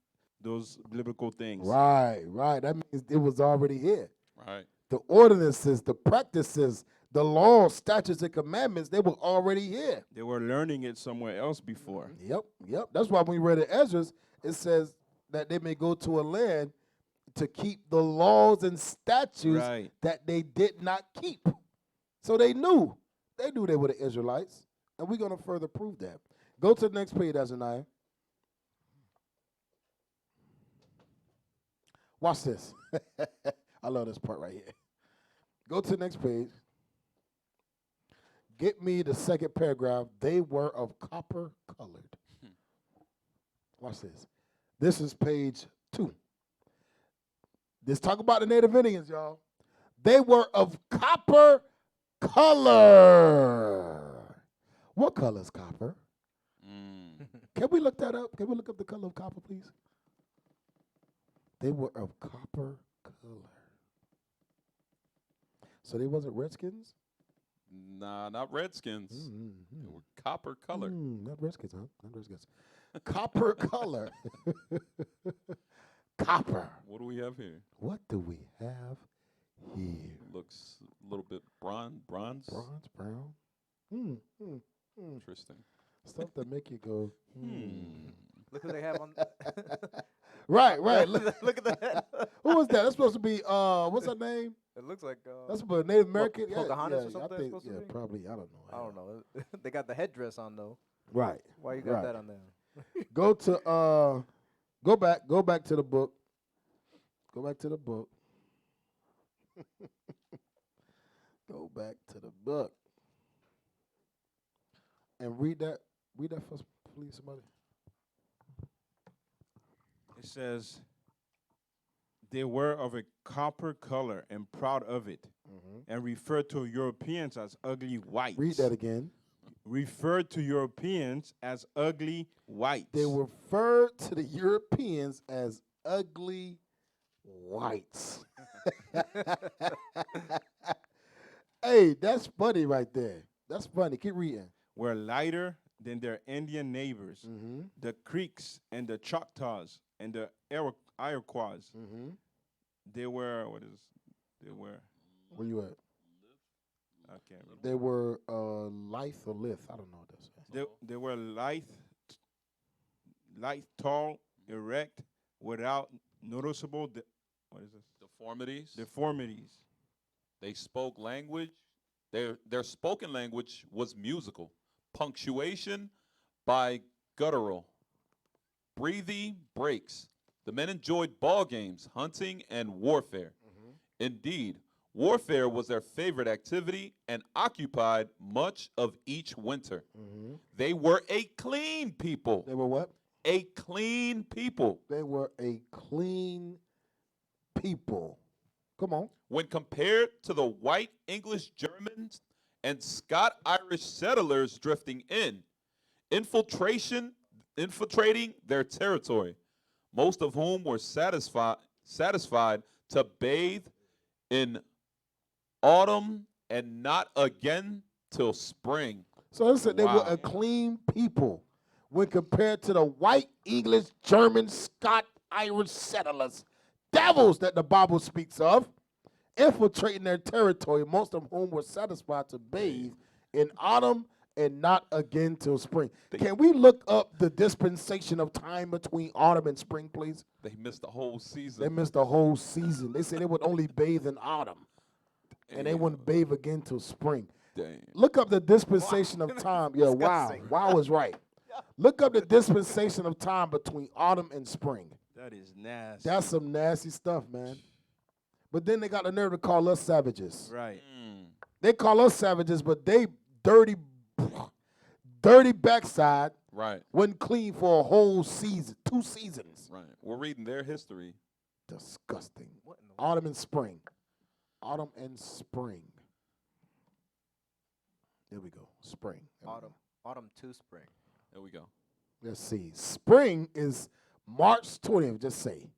K: those biblical things?
M: Right. That means it was already here.
J: Right.
M: The ordinances, the practices, The law, statutes, and commandments, they were already here.
K: They were learning it somewhere else before.
M: Yep. That's why when we read in Ezra, it says that they may go to a land to keep the laws and statutes that they did not keep. So they knew. They knew they were the Israelites. And we're going to further prove that. Go to the next page, Azaniah. Watch this. I love this part right here. Go to the next page. Get me the second paragraph. They were of copper colored. Watch this. This is page 2. Let's talk about the Native Indians, y'all. They were of copper color. What color is copper? Can we look that up? Can we look up the color of copper, please? They were of copper color. So they wasn't Redskins?
J: Nah, not Redskins. They were copper color.
M: Not Redskins, huh? Not Redskins. Copper color. Copper.
J: What do we have here?
M: What do we have here?
J: Looks a little bit bronze.
M: Bronze, brown.
J: Interesting.
M: Stuff that make you go,
L: Look who they have on.
M: Right. Look
L: at that.
M: who was that? That's supposed to be, what's her name?
L: It looks like.
M: That's a Native American.
L: Pocahontas or something?
M: I think,
L: supposed to be?
M: probably. I don't know.
L: I don't know. They got the headdress on though.
M: Right.
L: Why you got that on there?
M: Go to go back to the book. Go back to the book. Go back to the book. And read that first, please, somebody.
K: It says, they were of a copper color and proud of it, and referred to Europeans as ugly whites.
M: Read that again.
K: Referred to Europeans as ugly whites.
M: They referred to the Europeans as ugly whites. Hey, that's funny right there. That's funny. Keep reading.
K: Were lighter than their Indian neighbors, the Creeks and the Choctaws and the Iroquois. They were,
M: Where you at?
K: I can't remember.
M: They were lithe or lithe. I don't know what that's.
K: They were lithe, tall, erect, without noticeable deformities.
J: They spoke language. Their spoken language was musical. Punctuation by guttural. Breathy breaks. The men enjoyed ball games, hunting, and warfare. Indeed, warfare was their favorite activity and occupied much of each winter. They were a clean people.
M: They were what?
J: A clean people.
M: They were a clean people. Come on.
J: When compared to the white English, Germans, and Scot-Irish settlers drifting in, infiltrating their territory, most of whom were satisfied to bathe in autumn and not again till spring.
M: So listen, they were a clean people when compared to the white English, German, Scot, Irish settlers, devils that the Bible speaks of, infiltrating their territory, most of whom were satisfied to bathe in autumn and not again till spring. Can we look up the dispensation of time between autumn and spring, please?
J: They missed the whole season.
M: They missed the whole season. They said they would only bathe in autumn, and they wouldn't bathe again till spring. Look up the dispensation of time. Yeah, wow is right. Look up the dispensation of time between autumn and spring.
K: That is nasty.
M: That's some nasty stuff, man. But then they got the nerve to call us savages.
K: Right.
M: They call us savages, but they dirty backside.
J: Right.
M: Wasn't clean for a whole season, 2 seasons.
J: Right. We're reading their history.
M: Disgusting. Autumn and spring. Autumn and spring. There we go. Spring.
L: Autumn to spring.
J: There we go.
M: Let's see. Spring is March 20th, just say.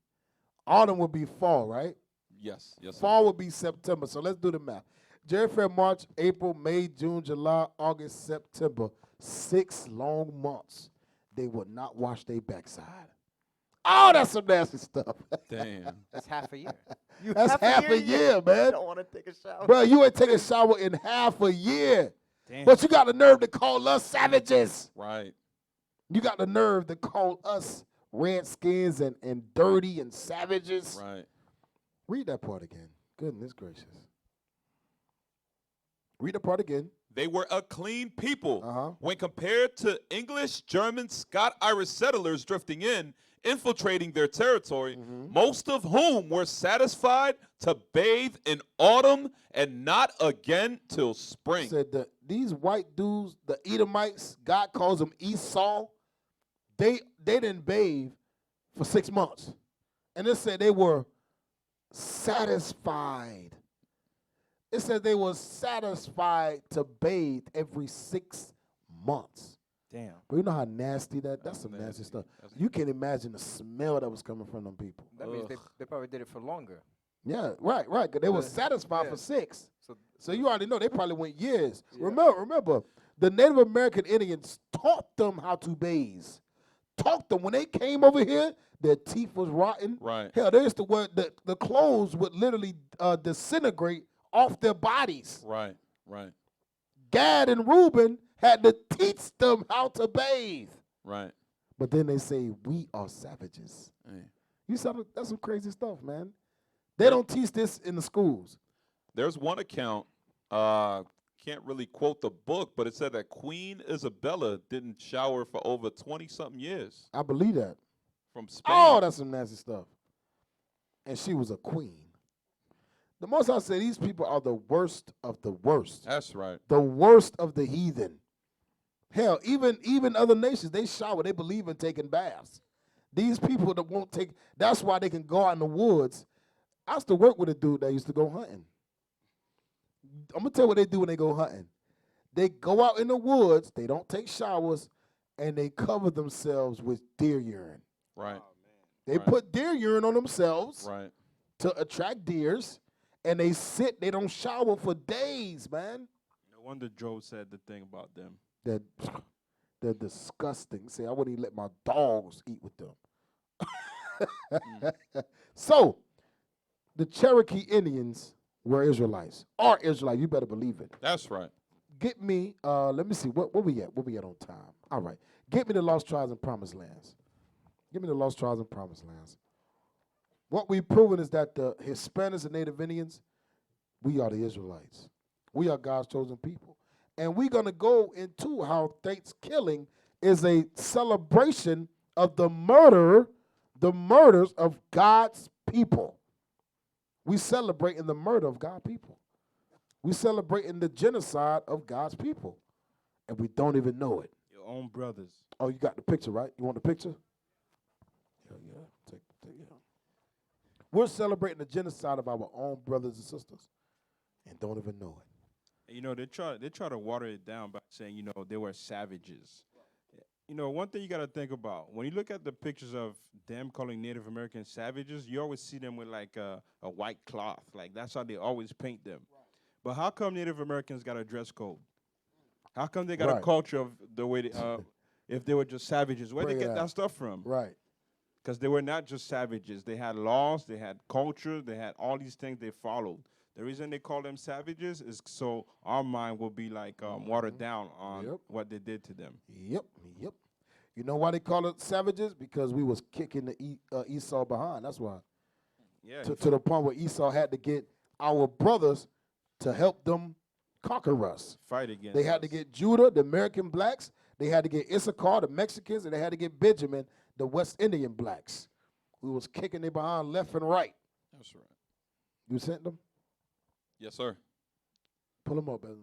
M: Autumn would be fall, right?
J: Yes. Yes.
M: Fall would be September. So let's do the math. January, February, March, April, May, June, July, August, September. 6 long months. They would not wash their backside. Oh, that's some nasty stuff.
J: Damn.
L: That's half a year.
M: That's half a year, man.
L: You don't want to take a shower.
M: Bro, you ain't taking a shower in half a year.
K: Damn.
M: But you got the nerve to call us savages.
J: Right.
M: You got the nerve to call us redskins and dirty and savages.
J: Right.
M: Read that part again. Goodness gracious. Read the part again.
J: They were a clean people
M: Uh-huh.
J: when compared to English, German, Scot-Irish settlers drifting in, infiltrating their territory, most of whom were satisfied to bathe in autumn and not again till spring.
M: Said that these white dudes, the Edomites, God calls them Esau, they didn't bathe for 6 months. And it said they were satisfied. It said they were satisfied to bathe every 6 months.
K: Damn.
M: But you know how nasty that's some nasty stuff. You can imagine the smell that was coming from them people.
L: That means they probably did it for longer.
M: Yeah, right, because they were satisfied for 6.
L: So
M: you already know they probably went years. Yeah. Remember, the Native American Indians taught them how to bathe. Taught them when they came over here, their teeth was rotten.
J: Right.
M: Hell, there's the word the clothes would literally disintegrate off their bodies.
J: Right. Right.
M: Gad and Reuben had to teach them how to bathe.
J: Right.
M: But then they say we are savages.
J: Hey.
M: You saw that's some crazy stuff, man. They don't teach this in the schools.
J: There's one account, can't really quote the book, but it said that Queen Isabella didn't shower for over 20-something years.
M: I believe that.
J: From Spain.
M: Oh, that's some nasty stuff. And she was a queen. The most I say, these people are the worst of the worst.
J: That's right.
M: The worst of the heathen. Hell, even other nations, they shower. They believe in taking baths. These people that won't take, that's why they can go out in the woods. I used to work with a dude that used to go hunting. I'm going to tell you what they do when they go hunting. They go out in the woods, they don't take showers, and they cover themselves with deer urine.
J: Right.
M: They put deer urine on themselves
J: Right.
M: to attract deers, and they sit, they don't shower for days, man.
K: No wonder Joe said the thing about them.
M: They're disgusting. Say, I wouldn't even let my dogs eat with them. So, the Cherokee Indians were Israelites. Are Israelites, you better believe it.
J: That's right.
M: Get me, let me see, what we at? What we at on time? All right. Get me the Lost Tribes and Promised Lands. Give me the Lost Tribes and Promised Lands. What we've proven is that the Hispanics and Native Indians, we are the Israelites. We are God's chosen people. And we're going to go into how Thanksgiving is a celebration of the murders of God's people. We celebrate in the murder of God's people. We celebrate in the genocide of God's people. And we don't even know it.
K: Your own brothers.
M: Oh, you got the picture, right? You want the picture? Yeah. Take it. We're celebrating the genocide of our own brothers and sisters and don't even know it.
K: You know, they try to water it down by saying, you know, they were savages. You know, one thing you got to think about, when you look at the pictures of them calling Native Americans savages, you always see them with like a white cloth. Like, that's how they always paint them. Right. But how come Native Americans got a dress code? How come they got a culture of the way they, if they were just savages? Where they get that stuff from?
M: Right.
K: Because they were not just savages. They had laws, they had culture, they had all these things they followed. The reason they call them savages is so our mind will be like watered down on what they did to them.
M: Yep. You know why they call it savages? Because we was kicking the Esau behind. That's why.
K: Yeah.
M: To the point where Esau had to get our brothers to help them conquer us.
K: Fight against
M: They had to get Judah, the American blacks. They had to get Issachar, the Mexicans, and they had to get Benjamin, the West Indian blacks. We was kicking them behind left and right.
J: That's right.
M: You sent them?
J: Yes, sir.
M: Pull them up, brother.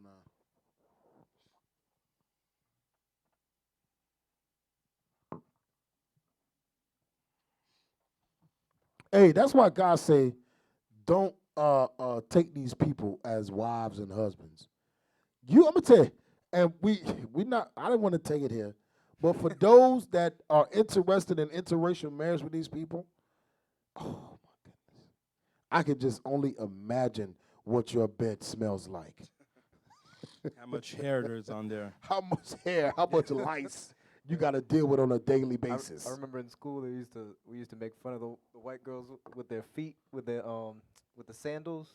M: Hey, that's why God say, don't take these people as wives and husbands. I'm gonna tell you, and we not. I didn't want to take it here, but for those that are interested in interracial marriage with these people, oh my goodness, I could just only imagine what your bed smells like.
K: How much hair there's on there.
M: How much hair, how much lice you got to deal with on a daily basis.
L: I remember in school we used to make fun of the white girls with their feet with the sandals.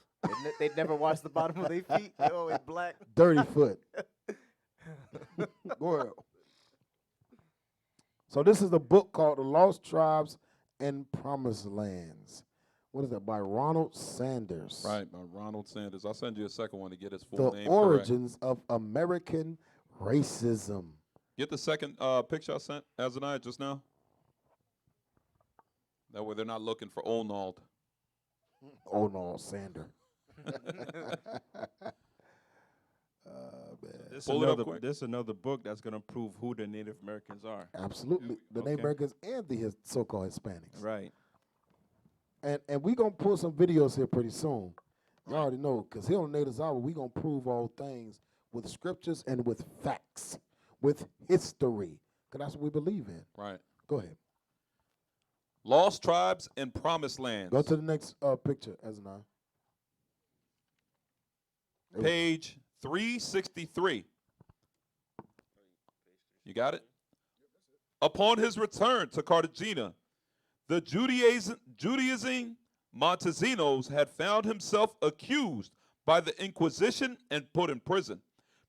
L: They'd never wash the bottom of their feet. They're always black.
M: Dirty foot. Go ahead. So this is the book called The Lost Tribes and Promised Lands. What is that? By Ronald Sanders.
J: Right, by Ronald Sanders. I'll send you a second one to get his full name
M: The Origins of American Racism.
J: Get the second picture I sent Azaniah just now. That way they're not looking for Onald.
M: Onald Sander.
K: This is another book that's going to prove who the Native Americans are.
M: Absolutely. The Native Americans and the so-called Hispanics.
K: Right.
M: And we're going to pull some videos here pretty soon. You already know, because here on Natives Hour, we're going to prove all things with scriptures and with facts, with history, because that's what we believe in.
J: Right.
M: Go ahead.
J: Lost Tribes and Promised Lands.
M: Go to the next picture, Azaniah.
J: Page 363. You got it? Upon his return to Cartagena, the Judaizing Montesinos had found himself accused by the Inquisition and put in prison.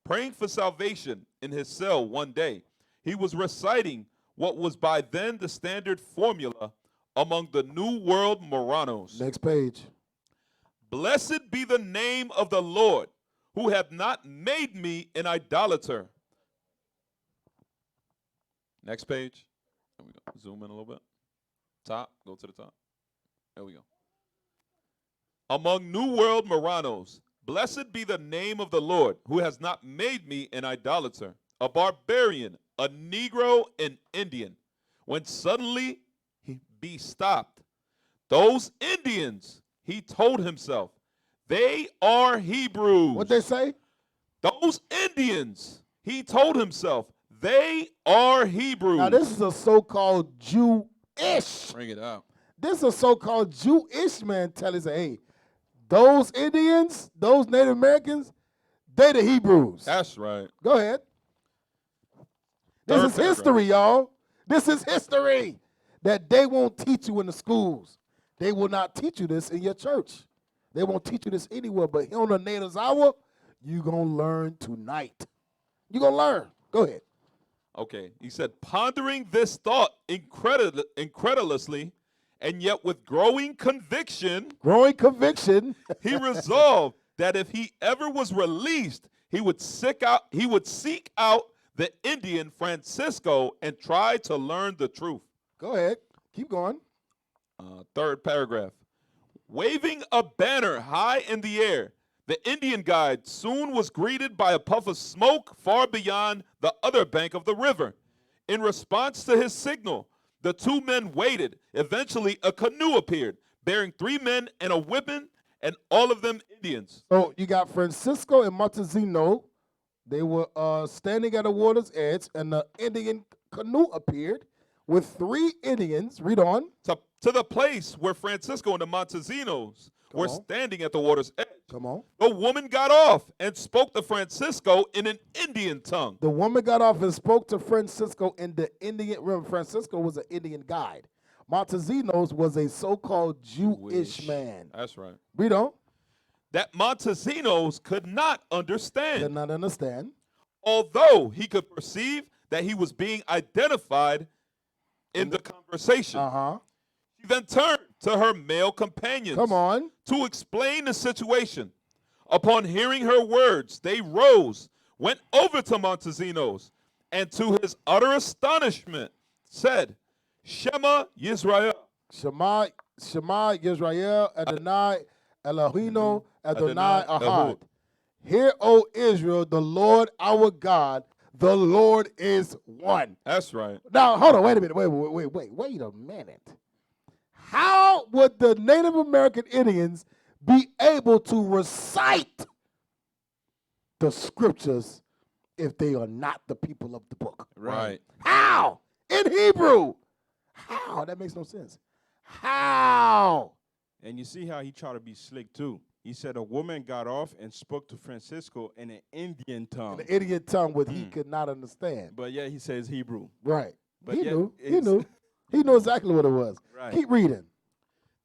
J: Praying for salvation in his cell one day, he was reciting what was by then the standard formula among the New World Moranos.
M: Next page.
J: Blessed be the name of the Lord, who hath not made me an idolater. Next page. There we go. Zoom in a little bit. Top. Go to the top. There we go. Among New World Moranos, blessed be the name of the Lord, who has not made me an idolater, a barbarian, a Negro, an Indian. When suddenly he be stopped. Those Indians, he told himself, they are Hebrews.
M: What'd they say?
J: Those Indians, he told himself, they are Hebrews.
M: Now, this is a so-called Jewish.
J: Bring it out.
M: This is a so-called Jewish man telling us, hey, those Indians, those Native Americans, they the Hebrews.
J: That's right.
M: Go ahead. This is history, y'all. This is history that they won't teach you in the schools. They will not teach you this in your church. They won't teach you this anywhere, but here on the Natives Hour, you're going to learn tonight. You're going to learn. Go ahead.
J: Okay. He said, pondering this thought incredulously, and yet with growing conviction,
M: he
J: resolved that if he ever was released, he would seek out the Indian Francisco and try to learn the truth.
M: Go ahead. Keep going.
J: Third paragraph. Waving a banner high in the air, the Indian guide soon was greeted by a puff of smoke far beyond the other bank of the river. In response to his signal, the two men waited. Eventually, a canoe appeared, bearing 3 men and a woman, and all of them Indians.
M: So you got Francisco and Montezino. They were standing at the water's edge, and the Indian canoe appeared with 3 Indians. Read on.
J: To the place where Francisco and the Montesinos were standing at the water's edge.
M: Come on.
J: The woman got off and spoke to Francisco in an Indian tongue.
M: The woman got off and spoke to Francisco in the Indian. Remember, Francisco was an Indian guide. Montesinos was a so-called Jewish man.
J: That's right.
M: Read on.
J: That Montesinos could not understand.
M: Could not understand.
J: Although he could perceive that he was being identified in the conversation. She then turned to her male companions.
M: Come on.
J: To explain the situation. Upon hearing her words, they rose, went over to Montesinos, and to his utter astonishment said, Shema Yisrael.
M: Shema Yisrael, Adonai Eloheinu, Adonai Ahad. Hear, O Israel, the Lord our God, the Lord is one.
J: That's right.
M: Now, hold on, wait a minute. Wait a minute. How would the Native American Indians be able to recite the scriptures if they are not the people of the book?
J: Right.
M: How? In Hebrew. How? That makes no sense. How?
K: And you see how he tried to be slick too. He said a woman got off and spoke to Francisco in an Indian tongue.
M: In an idiot tongue what he could not understand.
K: But yeah, he says Hebrew.
M: Right.
K: But
M: He
K: yet
M: knew. He
K: it's-
M: knew. He knew exactly what it was.
K: Right.
M: Keep reading.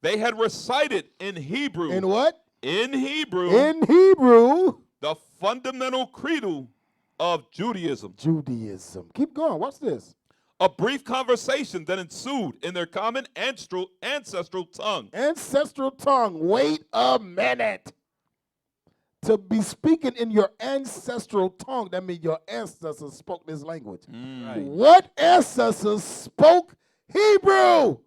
J: They had recited in Hebrew.
M: In what?
J: In Hebrew.
M: In Hebrew.
J: The fundamental creedal of Judaism.
M: Judaism. Keep going. Watch this.
J: A brief conversation then ensued in their common ancestral tongue.
M: Ancestral tongue. Wait a minute. To be speaking in your ancestral tongue, that means your ancestors spoke this language.
K: Right.
M: What ancestors spoke Hebrew?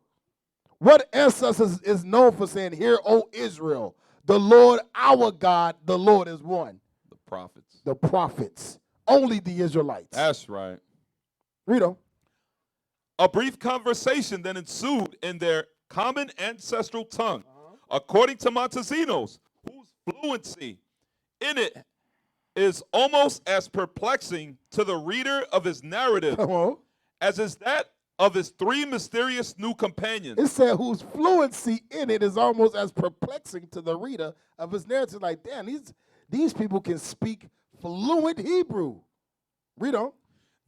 M: What ancestors is known for saying, "Hear, O Israel, the Lord our God, the Lord is one."
J: The prophets.
M: The prophets. Only the Israelites.
J: That's right.
M: Read on.
J: A brief conversation then ensued in their common ancestral tongue. According to Montesinos, whose fluency in it is almost as perplexing to the reader of his narrative as is that of his three mysterious new companions.
M: It said whose fluency in it is almost as perplexing to the reader of his narrative. Like, damn, these people can speak fluent Hebrew. Read on.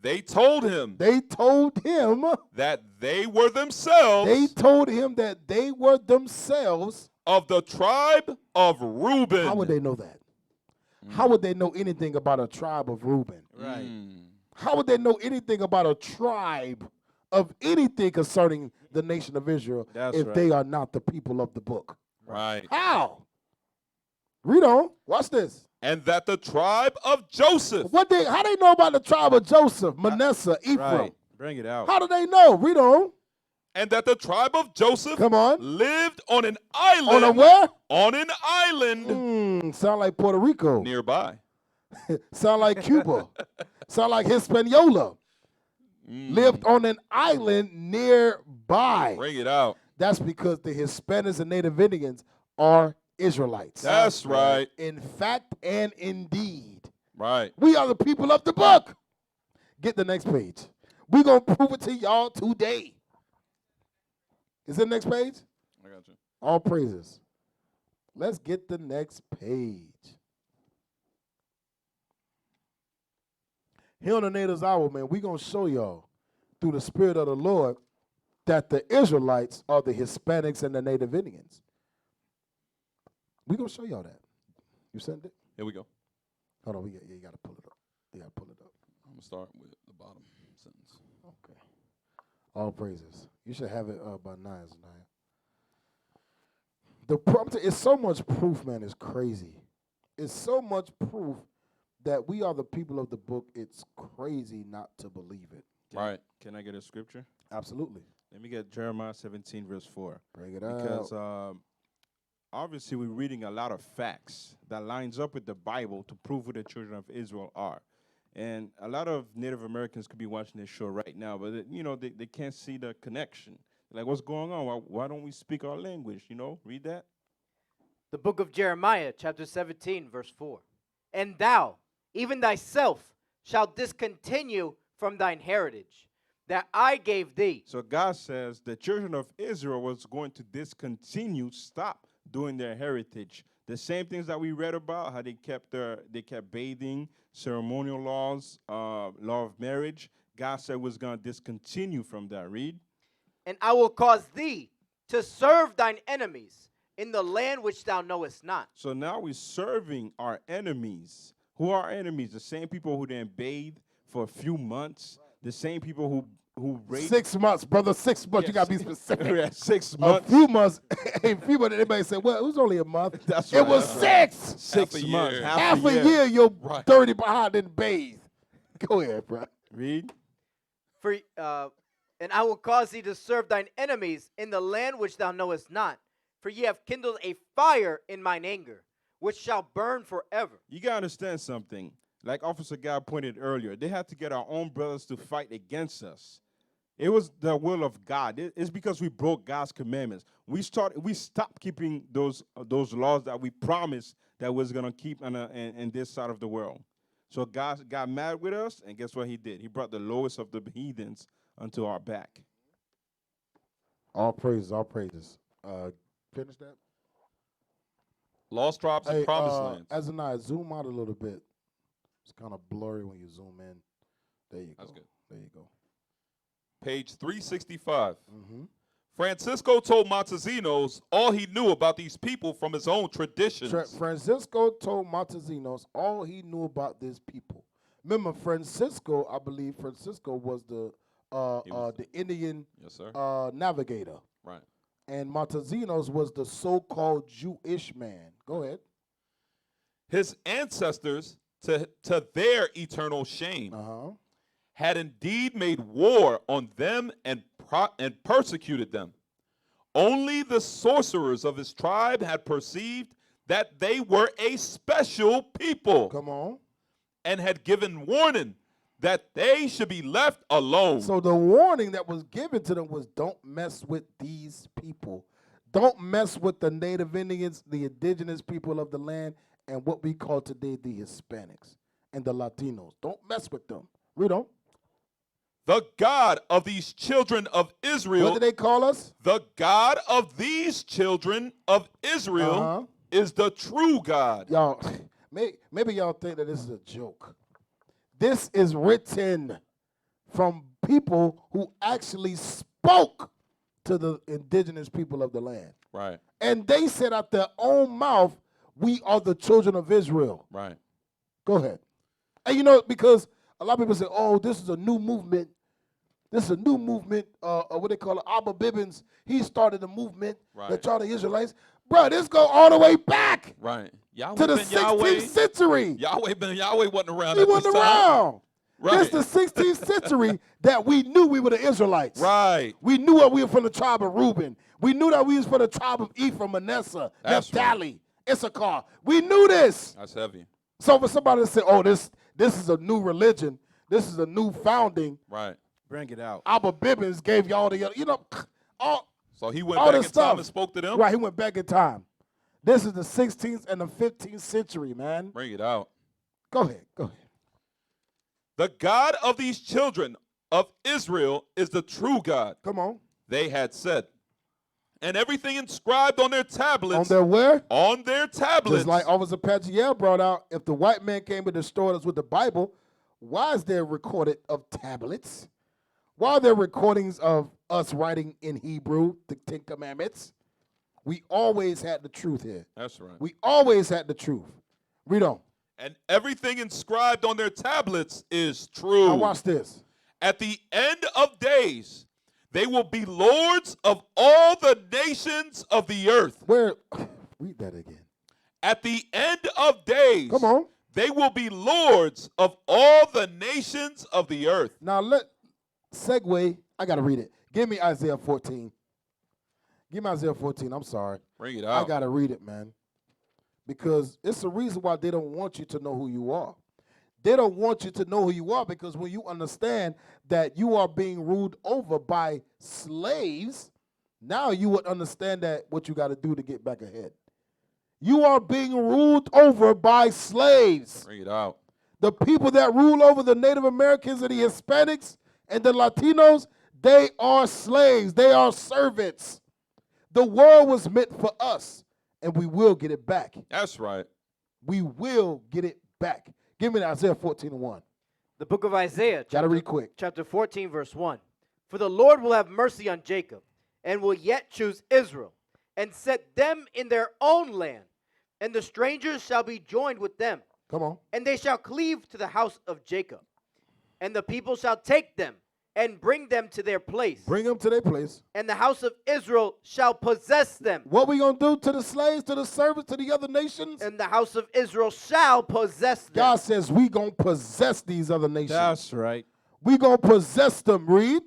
J: They told him.
M: They told him
J: that they were themselves.
M: They told him that they were themselves
J: of the tribe of Reuben.
M: How would they know that? How would they know anything about a tribe of Reuben?
K: Right.
M: How would they know anything about a tribe of anything concerning the nation of Israel if they are not the people of the book?
J: Right.
M: How? Read on. Watch this.
J: And that the tribe of Joseph.
M: How they know about the tribe of Joseph, Manasseh, Ephraim?
K: Right. Bring it out.
M: How do they know? Read on.
J: And that the tribe of Joseph
M: Come on.
J: lived on an island.
M: On a where?
J: On an island.
M: Sound like Puerto Rico.
J: Nearby.
M: Sound like Cuba. Sound like Hispaniola. Lived on an island nearby.
J: Bring it out.
M: That's because the Hispanics and Native Indians are Israelites.
J: That's right.
M: In fact and indeed.
J: Right.
M: We are the people of the book. Get the next page. We're going to prove it to y'all today. Is it the next page?
J: I got you.
M: All praises. Let's get the next page. Here on the Natives Hour, man, we're going to show y'all through the Spirit of the Lord that the Israelites are the Hispanics and the Native Indians. We're going to show y'all that. You sent it?
J: Here we go.
M: Hold on. You got to pull it up. You got to pull it up.
J: I'm going to start with the bottom sentence.
M: Okay. All praises. You should have it by 9 tonight. The problem is so much proof, man. It's crazy. It's so much proof that we are the people of the book. It's crazy not to believe it.
J: Right.
K: Can I get a scripture?
M: Absolutely.
K: Let me get Jeremiah 17, verse 4.
M: Bring it
K: Because
M: out.
K: obviously we're reading a lot of facts that lines up with the Bible to prove who the children of Israel are. And a lot of Native Americans could be watching this show right now, but they can't see the connection. Like, what's going on? Why don't we speak our language? Read that.
L: The book of Jeremiah, chapter 17, verse 4. And thou, even thyself, shalt discontinue from thine heritage, that I gave thee.
K: So God says the children of Israel was going to discontinue, stop doing their heritage. The same things that we read about, how they kept bathing, ceremonial laws, law of marriage. God said was going to discontinue from that. Read.
L: And I will cause thee to serve thine enemies in the land which thou knowest not.
K: So now we're serving our enemies. Who are our enemies? The same people who didn't bathe for a few months. The same people who raped.
M: 6 months, brother. 6 months. You got to be specific.
K: Yeah, 6 months.
M: A few months. A few months. Everybody said, well, it was only a month.
K: That's
M: It
K: right.
M: was 6.
K: 6 months.
M: Half a year you're dirty behind and bathe. Go ahead, bro.
K: Read.
L: And I will cause thee to serve thine enemies in the land which thou knowest not. For ye have kindled a fire in mine anger, which shall burn forever.
K: You got to understand something. Like Officer Guy pointed earlier, they had to get our own brothers to fight against us. It was the will of God. It's because we broke God's commandments. We stopped keeping those laws that we promised that was going to keep in this side of the world. So God got mad with us, and guess what he did? He brought the lowest of the heathens unto our back.
M: All praises, all praises. Finish that.
J: Lost tribes and
M: Hey,
J: promised lands.
M: Azaniah, zoom out a little bit. It's kind of blurry when you zoom in. There you
J: That's
M: go.
J: good.
M: There you go.
J: Page 365.
M: Mm-hmm.
J: Francisco told Montesinos all he knew about these people from his own traditions.
M: Francisco told Montesinos all he knew about these people. Remember, Francisco, I believe Francisco was the Indian
J: Yes, sir.
M: navigator.
J: Right.
M: And Montesinos was the so-called Jewish man. Go ahead.
J: His ancestors, to their eternal shame, had indeed made war on them and persecuted them. Only the sorcerers of his tribe had perceived that they were a special people.
M: Come on.
J: And had given warning that they should be left alone.
M: So the warning that was given to them was, don't mess with these people. Don't mess with the Native Indians, the indigenous people of the land, and what we call today the Hispanics and the Latinos. Don't mess with them. Read on.
J: The God of these children of Israel.
M: What do they call us?
J: The God of these children of Israel is the true God.
M: Y'all, maybe y'all think that this is a joke. This is written from people who actually spoke to the indigenous people of the land.
J: Right.
M: And they said out their own mouth, we are the children of Israel.
J: Right.
M: Go ahead. And you know, because a lot of people say, oh, this is a new movement. This is a new movement, what they call it, Abba Bibbins. He started a movement that y'all the Israelites. Bro, this go all the way back.
J: Right. Yahweh
M: to the
J: been
M: 16th
J: Yahweh.
M: century.
J: Yahweh wasn't around
M: He
J: at
M: wasn't
J: this time.
M: around.
J: Right.
M: This the 16th century that we knew we were the Israelites.
J: Right.
M: We knew that we were from the tribe of Reuben. We knew that we was from the tribe of Ephraim, Manasseh, Naphtali, Issachar. We knew this.
J: That's heavy.
M: So for somebody to say, oh, this is a new religion, this is a new founding.
J: Right.
K: Bring it out.
M: Abba Bibbins gave y'all the, you know, all.
J: So he went
M: all
J: back
M: this
J: in
M: stuff.
J: time and spoke to them?
M: Right, he went back in time. This is the 16th and the 15th century, man.
J: Bring it out.
M: Go ahead. Go ahead.
J: The God of these children of Israel is the true God.
M: Come on.
J: They had said. And everything inscribed on their tablets.
M: On their where?
J: On their tablets.
M: Just like Officer Pachiel brought out, if the white man came and destroyed us with the Bible, why is there recorded of tablets? Why are there recordings of us writing in Hebrew, the Ten Commandments? We always had the truth here.
J: That's right.
M: We always had the truth. Read on.
J: And everything inscribed on their tablets is true.
M: Now watch this.
J: At the end of days, they will be lords of all the nations of the earth.
M: Where? Read that again.
J: At the end of days,
M: come on,
J: they will be lords of all the nations of the earth.
M: Now segue. I gotta read it. Give me Isaiah 14. Give me Isaiah 14. I'm sorry.
J: Bring it out.
M: I gotta read it, man. Because it's the reason why they don't want you to know who you are. They don't want you to know who you are because when you understand that you are being ruled over by slaves, now you would understand that what you got to do to get back ahead. You are being ruled over by slaves.
J: Bring it out.
M: The people that rule over the Native Americans and the Hispanics and the Latinos, they are slaves. They are servants. The world was meant for us, and we will get it back.
J: That's right.
M: We will get it back. Give me Isaiah 14:1.
L: The book of Isaiah.
M: Gotta read quick.
L: Chapter 14, verse 1. For the Lord will have mercy on Jacob, and will yet choose Israel, and set them in their own land, and the strangers shall be joined with them.
M: Come on.
L: And they shall cleave to the house of Jacob, and the people shall take them, and bring them to their place.
M: Bring them to their place.
L: And the house of Israel shall possess them.
M: What we gonna do to the slaves, to the servants, to the other nations?
L: And the house of Israel shall possess them.
M: God says we gonna possess these other nations.
K: That's right.
M: We gonna possess them. Read.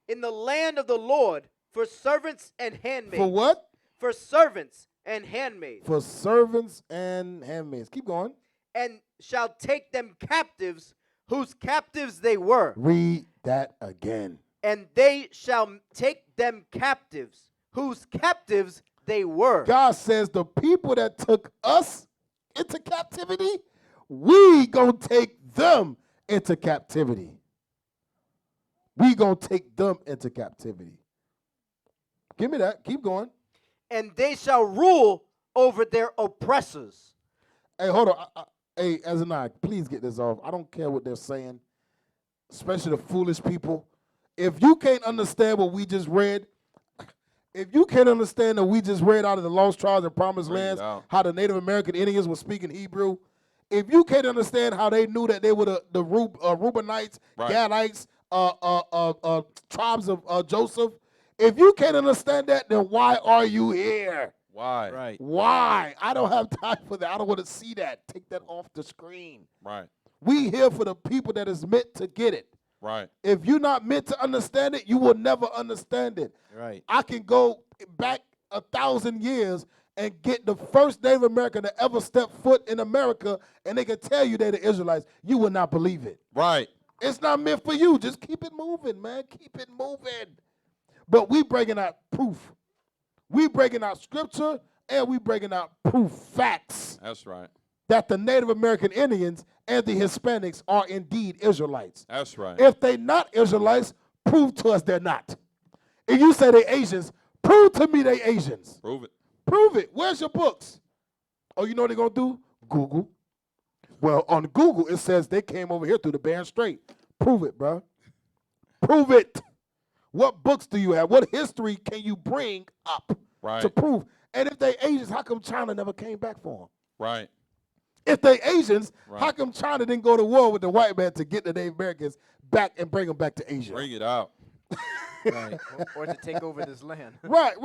L: In the land of the Lord for servants and handmaids.
M: For what?
L: For servants and handmaids.
M: For servants and handmaids. Keep going.
L: And shall take them captives, whose captives they were.
M: Read that again.
L: And they shall take them captives, whose captives they were.
M: God says the people that took us into captivity, we gonna take them into captivity. We gonna take them into captivity. Give me that. Keep going.
L: And they shall rule over their oppressors.
M: Hey, hold on. Hey, Azanai, please get this off. I don't care what they're saying, especially the foolish people. If you can't understand what we just read, if you can't understand that we just read out of the Lost Tribes and Promised
J: Bring it
M: Lands,
J: out.
M: how the Native American Indians were speaking Hebrew, if you can't understand how they knew that they were the Reubenites,
J: Right.
M: Gadites, tribes of Joseph, if you can't understand that, then why are you here?
J: Why?
K: Right.
M: Why? I don't have time for that. I don't want to see that. Take that off the screen.
J: Right.
M: We here for the people that is meant to get it.
J: Right.
M: If you're not meant to understand it, you will never understand it.
K: Right.
M: I can go back 1,000 years and get the first Native American to ever step foot in America, and they can tell you they're the Israelites. You will not believe it.
J: Right.
M: It's not meant for you. Just keep it moving, man. Keep it moving. But we bringing out proof. We bringing out scripture, and we bringing out proof, facts,
J: That's right.
M: that the Native American Indians and the Hispanics are indeed Israelites.
J: That's right.
M: If they not Israelites, prove to us they're not. If you say they Asians, prove to me they Asians.
J: Prove it.
M: Prove it. Where's your books? Oh, you know what they're going to do? Google. Well, on Google, it says they came over here through the Bering Strait. Prove it, bro. Prove it. What books do you have? What history can you bring up
J: Right.
M: to prove? And if they Asians, how come China never came back for them?
J: Right.
M: If they Asians,
J: Right.
M: how come China didn't go to war with the white man to get the Native Americans back and bring them back to Asia?
J: Bring it out.
K: Right.
L: Or to take over this land.
M: Right.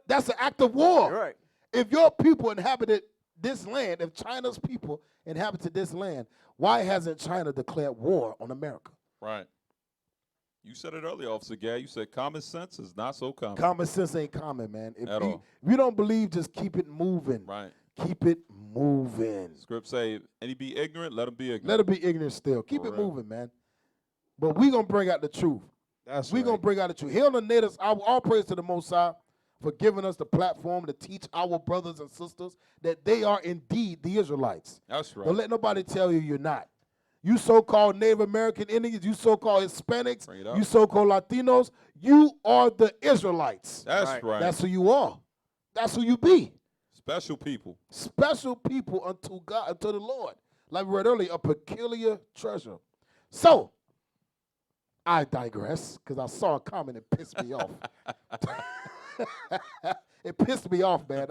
M: That's an act of war.
L: Right.
M: If your people inhabited this land, if China's people inhabited this land, why hasn't China declared war on America?
J: Right. You said it earlier, Officer Gay. You said common sense is not so common.
M: Common sense ain't common, man. If
J: At all.
M: you don't believe, just keep it moving.
J: Right.
M: Keep it moving.
J: Script say, any be ignorant, let them be ignorant.
M: Let it be ignorant still. Keep it
J: Correct.
M: moving, man. But we going to bring out the truth.
K: That's
M: We're
K: right.
M: going to bring out the truth. Hail the natives. All praise to the Most High for giving us the platform to teach our brothers and sisters that they are indeed the Israelites.
J: That's right.
M: Don't let nobody tell you you're not. You so-called Native American Indians, you so-called Hispanics,
J: Bring it up.
M: you so-called Latinos, you are the Israelites.
J: That's right.
M: That's who you are. That's who you be.
J: Special people.
M: Special people unto God, unto the Lord. Like we read earlier, a peculiar treasure. So, I digress, because I saw a comment that pissed me off. It pissed me off, man.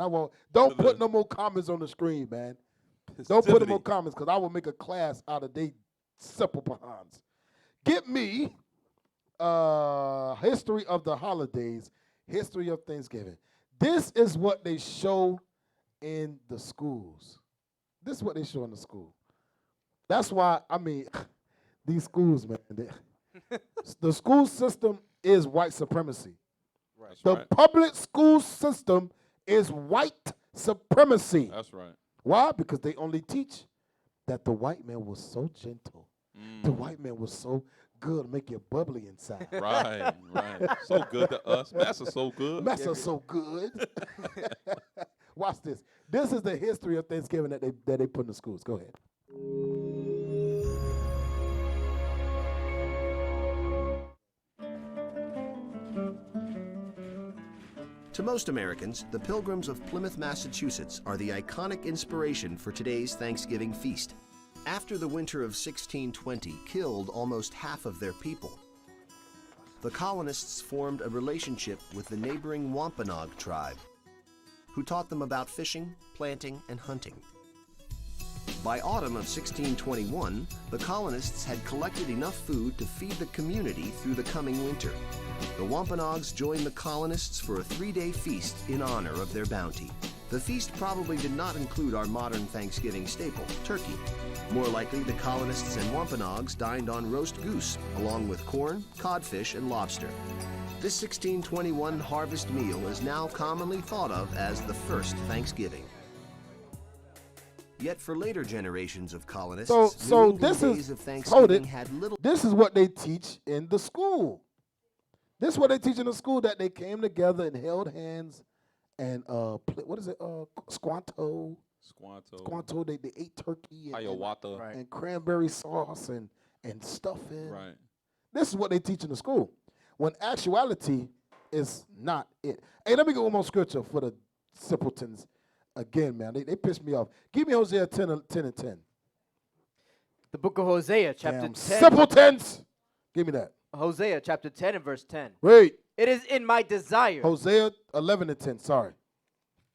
M: Don't put no more comments on the screen, man. Don't put no more comments, because I will make a class out of they simple behinds. Get me history of the holidays, history of Thanksgiving. This is what they show in the schools. This is what they show in the school. That's why, these schools, man, the school system is white supremacy.
J: Right.
M: The public school system is white supremacy.
J: That's right.
M: Why? Because they only teach that the white man was so gentle. The white man was so good, make you bubbly inside.
J: Right. So good to us. Master so good.
M: Master so good. Watch this. This is the history of Thanksgiving that they put in the schools. Go ahead.
N: To most Americans, the Pilgrims of Plymouth, Massachusetts are the iconic inspiration for today's Thanksgiving feast. After the winter of 1620 killed almost half of their people, the colonists formed a relationship with the neighboring Wampanoag tribe, who taught them about fishing, planting, and hunting. By autumn of 1621, the colonists had collected enough food to feed the community through the coming winter. The Wampanoags joined the colonists for a 3-day feast in honor of their bounty. The feast probably did not include our modern Thanksgiving staple, turkey. More likely, the colonists and Wampanoags dined on roast goose, along with corn, codfish, and lobster. This 1621 harvest meal is now commonly thought of as the first Thanksgiving. Yet for later generations of colonists,
M: So
N: New England
M: this
N: days
M: is
N: of
M: hold
N: Thanksgiving
M: it.
N: had little.
M: This is what they teach in the school. This is what they teach in the school, that they came together and held hands and what is it? Squanto. Squanto. They ate turkey and cranberry sauce and stuffing.
J: Right.
M: This is what they teach in the school. When actuality is not it. Hey, let me get one more scripture for the simpletons Again, man, they piss me off. Give me Hosea 10 and 10.
L: The book of Hosea, chapter
M: Damn
L: 10.
M: simpletons. Give me that.
L: Hosea, chapter 10 and verse 10.
M: Wait.
L: It is in my desire.
M: Hosea 11 and 10. Sorry.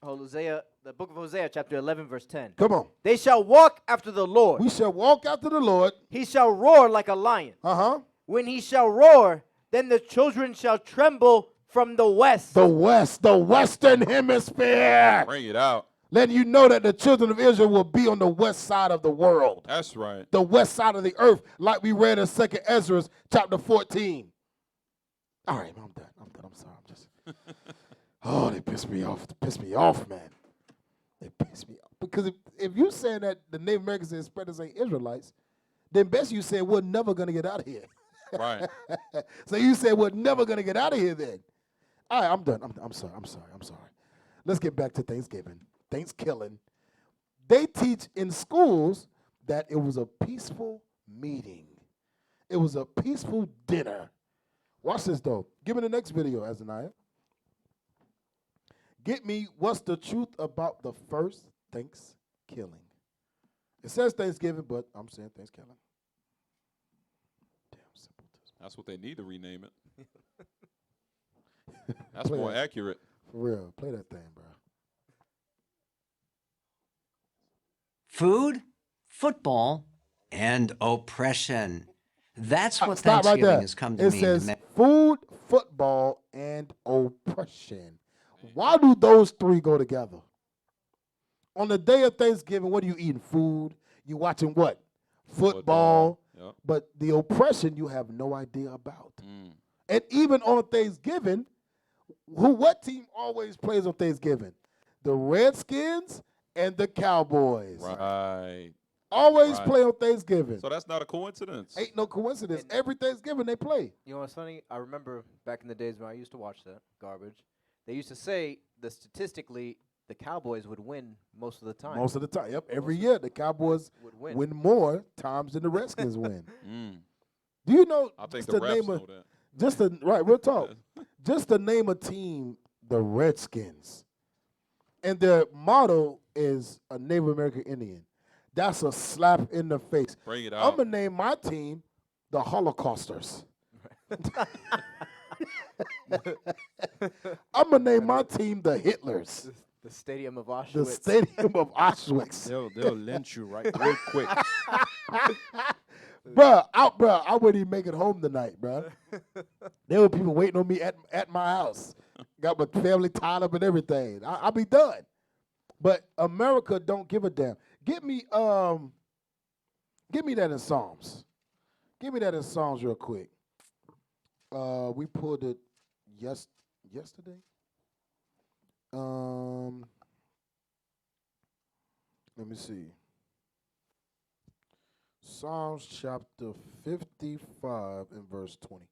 L: Hosea, the book of Hosea, chapter 11, verse 10.
M: Come on.
L: They shall walk after the Lord.
M: We shall walk after the Lord.
L: He shall roar like a lion.
M: Uh-huh.
L: When he shall roar, then the children shall tremble from the west.
M: The west, the western hemisphere.
J: Bring it out.
M: Letting you know that the children of Israel will be on the west side of the world.
J: That's right.
M: The west side of the earth, like we read in 2 Ezra chapter 14. All right, I'm done. I'm sorry. I'm just. Oh, they piss me off. They piss me off, man. They piss me off. Because if you saying that the Native Americans and Hispanics ain't Israelites, then best you say we're never going to get out of here.
J: Right.
M: So you say we're never going to get out of here then. All right, I'm done. I'm sorry. Let's get back to Thanksgiving. Thanksgiving. They teach in schools that it was a peaceful meeting. It was a peaceful dinner. Watch this, though. Give me the next video, Azaniah. Get me what's the truth about the first Thanksgiving. It says Thanksgiving, but I'm saying Thanksgiving. Damn simple.
J: That's what they need to rename it. That's
M: Play
J: more
M: that.
J: accurate.
M: For real. Play that thing, bro.
O: Food, football, and oppression. That's what
M: Stop right
O: Thanksgiving
M: there.
O: has come to
M: It
O: mean.
M: says
O: to
M: food, football, and oppression. Why do those three go together? On the day of Thanksgiving, what are you eating? Food. You watching what? Football.
J: Yep.
M: But the oppression you have no idea about. And even on Thanksgiving, what team always plays on Thanksgiving? The Redskins and the Cowboys.
J: Right.
M: Always
J: Right.
M: play on Thanksgiving.
J: So that's not a coincidence.
M: Ain't no coincidence. Every Thanksgiving they play.
L: You know what's funny? I remember back in the days when I used to watch that garbage. They used to say that statistically the Cowboys would win most of the time.
M: Most of the time. Yep. Every year the Cowboys
L: would
M: win more times than the Redskins win.
J: Mm.
M: Do you know?
J: I think
M: just
J: the
M: to
J: refs
M: name
J: know
M: a,
J: that.
M: just to right, real talk. Just to name a team, the Redskins, and their motto is a Native American Indian. That's a slap in the face.
J: Bring it
M: I'm
J: out.
M: gonna name my team the Holocausters. I'm gonna name my team the Hitlers.
L: The stadium of Auschwitz.
M: The stadium of Auschwitz.
K: They'll lynch you real quick.
M: Bruh, I wouldn't even make it home tonight, bruh. There were people waiting on me at my house. Got my family tied up and everything. I'll be done. But America don't give a damn. Give me that in Psalms. Give me that in Psalms real quick. We pulled it yesterday. Let me see. Psalms chapter 55 and verse 20.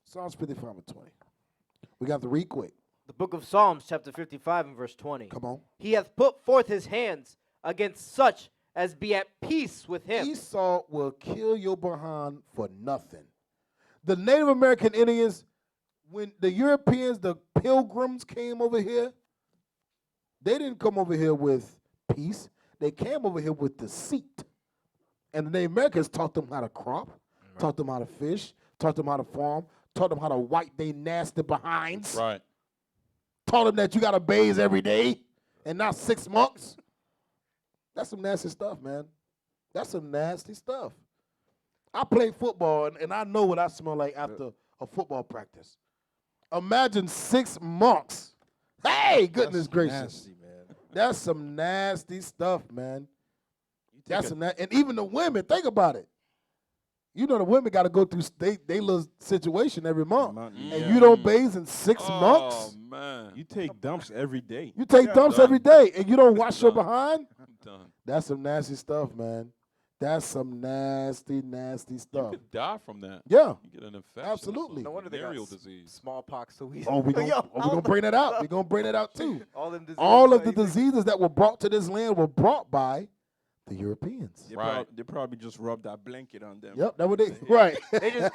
M: Psalms 55 and 20. We got to read quick.
L: The book of Psalms, chapter 55 and verse 20.
M: Come on.
L: He hath put forth his hands against such as be at peace with him.
M: Esau will kill your behind for nothing. The Native American Indians, when the Europeans, the pilgrims came over here, they didn't come over here with peace. They came over here with deceit. And the Native Americans taught them how to crop, taught them how to fish, taught them how to farm, taught them how to wipe their nasty behinds.
J: Right.
M: Taught them that you got to bathe every day and not 6 months. That's some nasty stuff, man. That's some nasty stuff. I play football, and I know what I smell like after a football practice. Imagine 6 months. Hey, goodness gracious.
K: Nasty, man.
M: That's some nasty stuff, man. That's and even the women, think about it. You know the women got to go through they little situation every month. And you don't bathe in 6 months?
J: Oh, man.
K: You take dumps every day.
M: You take dumps every day, and you don't wash your behind?
J: I'm done.
M: That's some nasty stuff, man. That's some nasty, nasty stuff.
J: You could die from that.
M: Yeah.
J: You get an infection.
M: Absolutely.
L: No wonder they got
J: Venereal disease.
L: smallpox. So we
M: Oh, we're gonna bring that out. We're gonna bring that out too.
L: all them diseases.
M: All of the diseases that were brought to this land were brought by the Europeans.
K: They probably just rubbed that blanket on them.
M: Yep, that's what they right.
L: They just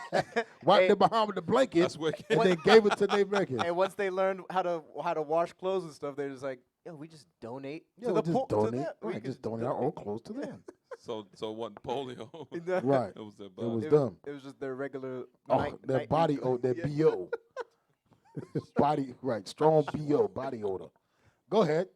M: Wiped their behind with the blanket
J: That's what
M: and then gave it to Native Americans.
L: And once they learned how to wash clothes and stuff, they're just like, Yo, we just donate
M: Yeah,
L: to
M: we
L: the
M: just
L: poor.
M: donate. Right, just donate our old clothes to them.
J: So it wasn't polio.
M: Right.
J: It was their
M: It
J: body.
M: was them.
L: It was just their regular.
M: Oh, their body odor, their BO. Body, right, strong BO, body odor. Go ahead.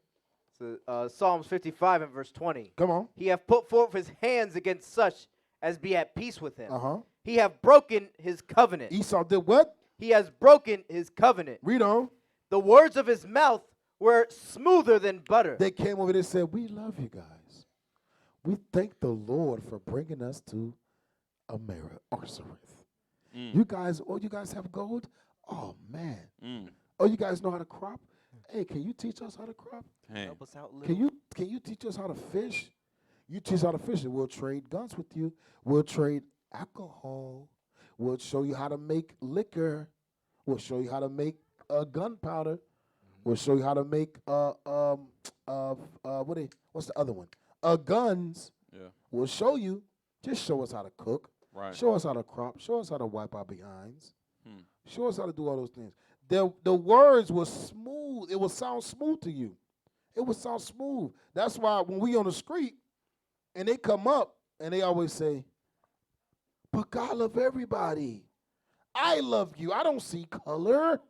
L: So, Psalms 55 and verse 20.
M: Come on.
L: He hath put forth his hands against such as be at peace with him.
M: Uh-huh.
L: He hath broken his covenant.
M: Esau did what?
L: He has broken his covenant.
M: Read on.
L: The words of his mouth were smoother than butter.
M: They came over there and said, we love you guys. We thank the Lord for bringing us to America. You guys, oh, you guys have gold? Oh, man. Oh, you guys know how to crop? Hey, can you teach us how to crop?
L: Help us out a little.
M: Can you teach us how to fish? You teach us how to fish, and we'll trade guns with you. We'll trade alcohol. We'll show you how to make liquor. We'll show you how to make gunpowder. We'll show you how to make what's the other one? Guns.
J: Yeah.
M: We'll show you. Just show us how to cook.
J: Right.
M: Show us how to crop. Show us how to wipe our behinds. Show us how to do all those things. The words were smooth. It would sound smooth to you. It would sound smooth. That's why when we on the street and they come up and they always say, but God love everybody. I love you. I don't see color.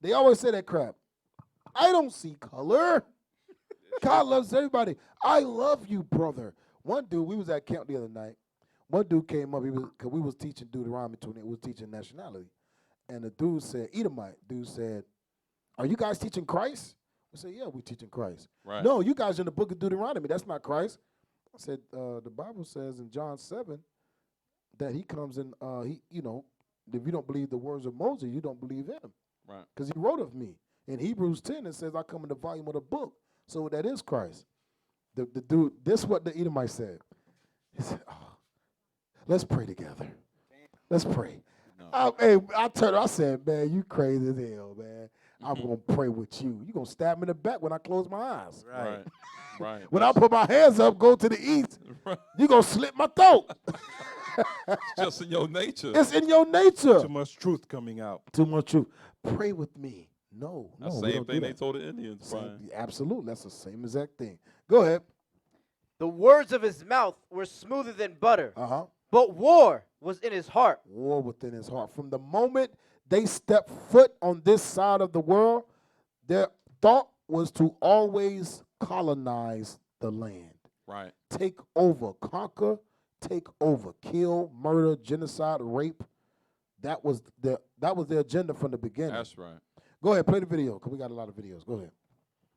M: They always say that crap. I don't see color. God loves everybody. I love you, brother. One dude, we was at camp the other night. One dude came up, because we was teaching Deuteronomy 20, we was teaching nationality. And the dude said, Edomite, dude said, are you guys teaching Christ? I said, yeah, we're teaching Christ.
J: Right.
M: No, you guys are in the book of Deuteronomy. That's not Christ. I said, the Bible says in John 7 that he comes in, if you don't believe the words of Moses, you don't believe in him.
J: Right.
M: Because he wrote of me. In Hebrews 10, it says, I come in the volume of the book. So that is Christ. The dude, this is what the Edomite said. He said, let's pray together. Let's pray.
J: No.
M: I turned, I said, man, you crazy as hell, man. I'm going to pray with you. You're going to stab me in the back when I close my eyes.
J: Right. Right.
M: When I put my hands up, go to the east, you're going to slit my throat.
J: It's just in your nature.
M: It's in your nature.
K: Too much truth coming out.
M: Too much truth. Pray with me. No,
J: That's the
M: we
J: same
M: don't do
J: thing they
M: that.
J: told the Indians, Brian.
M: Absolutely. That's the same exact thing. Go ahead.
L: The words of his mouth were smoother than butter.
M: Uh-huh.
L: But war was in his heart.
M: War within his heart. From the moment they stepped foot on this side of the world, their thought was to always colonize the land.
J: Right.
M: Take over, conquer, take over, kill, murder, genocide, rape. That was their agenda from the beginning.
J: That's right.
M: Go ahead, play the video, because we got a lot of videos. Go ahead.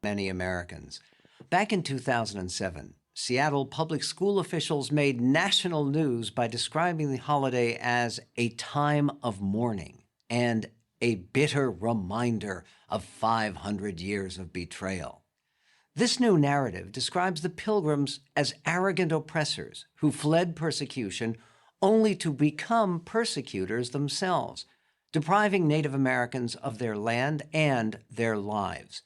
O: Many Americans. Back in 2007, Seattle public school officials made national news by describing the holiday as a time of mourning and a bitter reminder of 500 years of betrayal. This new narrative describes the Pilgrims as arrogant oppressors who fled persecution only to become persecutors themselves, depriving Native Americans of their land and their lives.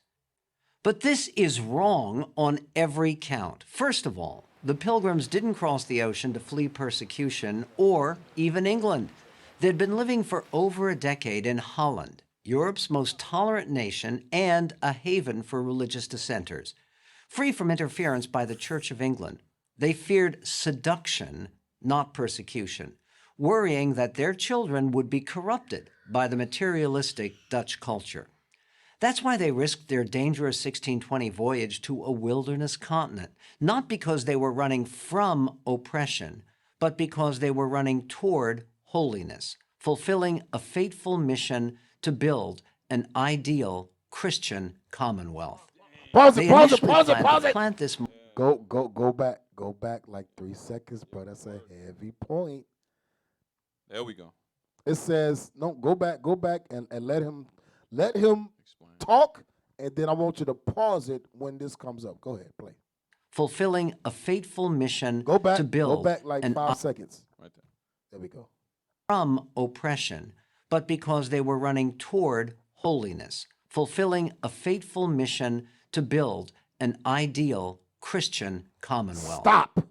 O: But this is wrong on every count. First of all, the Pilgrims didn't cross the ocean to flee persecution or even England. They'd been living for over a decade in Holland, Europe's most tolerant nation and a haven for religious dissenters. Free from interference by the Church of England, they feared seduction, not persecution, worrying that their children would be corrupted by the materialistic Dutch culture. That's why they risked their dangerous 1620 voyage to a wilderness continent, not because they were running from oppression, but because they were running toward holiness, fulfilling a fateful mission to build an ideal Christian commonwealth.
M: Pause
O: They
M: it, pause it,
O: initially
M: pause it,
O: planned to
M: pause it.
O: plant this
M: Go back like 3 seconds, bro. That's a heavy point.
J: There we go.
M: It says, no, go back and let him talk, and then I want you to pause it when this comes up. Go ahead, play.
O: fulfilling a fateful mission
M: Go back,
O: to build
M: go back like
O: an
M: 5 seconds.
J: Right there.
M: There we go.
O: from oppression, but because they were running toward holiness, fulfilling a fateful mission to build an ideal Christian commonwealth.
M: Stop.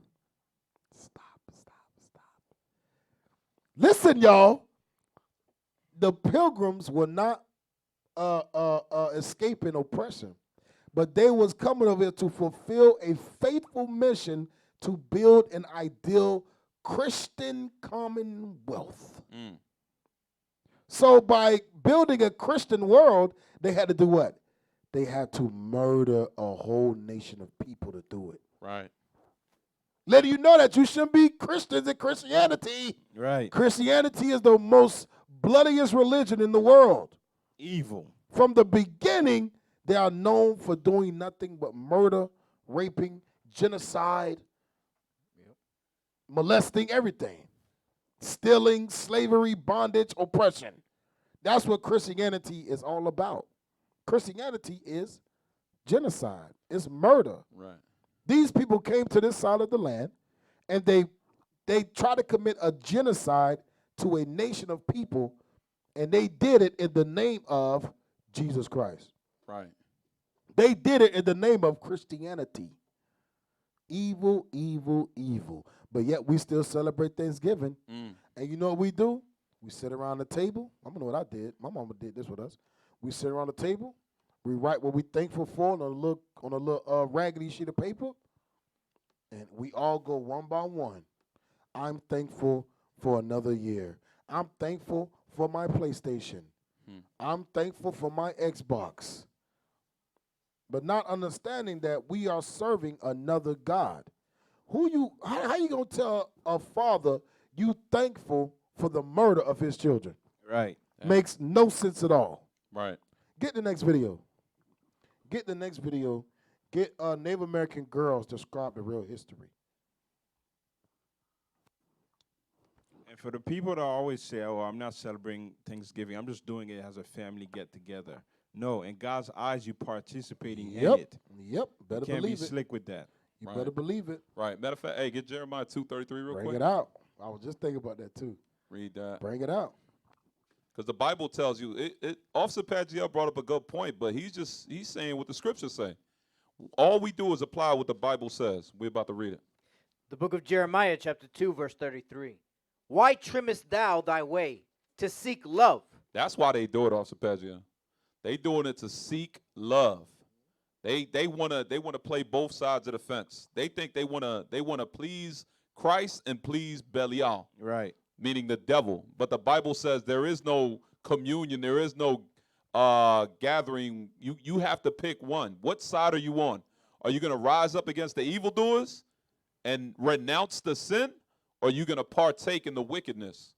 M: Listen, y'all. The Pilgrims were not escaping oppression, but they was coming over here to fulfill a faithful mission to build an ideal Christian commonwealth. So by building a Christian world, they had to do what? They had to murder a whole nation of people to do it.
J: Right.
M: Letting you know that you shouldn't be Christians in Christianity.
K: Right.
M: Christianity is the most bloodiest religion in the world.
K: Evil.
M: From the beginning, they are known for doing nothing but murder, raping, genocide, molesting, everything. Stealing, slavery, bondage, oppression. That's what Christianity is all about. Christianity is genocide. It's murder.
J: Right.
M: These people came to this side of the land, and they tried to commit a genocide to a nation of people, and they did it in the name of Jesus Christ.
J: Right.
M: They did it in the name of Christianity. Evil, evil, evil. But yet we still celebrate Thanksgiving. And you know what we do? We sit around the table. I don't know what I did. My mama did this with us. We sit around the table. We write what we're thankful for on a little raggedy sheet of paper. And we all go one by one. I'm thankful for another year. I'm thankful for my PlayStation. I'm thankful for my Xbox. But not understanding that we are serving another God. How you gonna tell a father you thankful for the murder of his children?
K: Right.
M: Makes no sense at all.
J: Right.
M: Get the next video. Get the next video. Get Native American girls describe the real history.
K: And for the people that always say, "Oh, I'm not celebrating Thanksgiving. I'm just doing it as a family get together." No, in God's eyes, you're participating in it.
M: Yep. Better
K: You can't
M: believe
K: be
M: it.
K: slick with that.
M: You better believe it.
J: Right. Matter of fact, hey, get Jeremiah 2:33 real
M: Bring
J: quick.
M: it out. I was just thinking about that too.
J: Read that.
M: Bring it out.
J: Because the Bible tells you, Officer Pagiel brought up a good point, but he's saying what the scriptures say. All we do is apply what the Bible says. We're about to read it.
L: The book of Jeremiah, chapter 2, verse 33. Why trimmest thou thy way to seek love?
J: That's why they do it, Officer Pagiel. They doing it to seek love. They wanna play both sides of the fence. They think they wanna please Christ and please Belial.
K: Right.
J: Meaning the devil. But the Bible says there is no communion, there is no gathering. You have to pick one. What side are you on? Are you going to rise up against the evildoers and renounce the sin? Or are you going to partake in the wickedness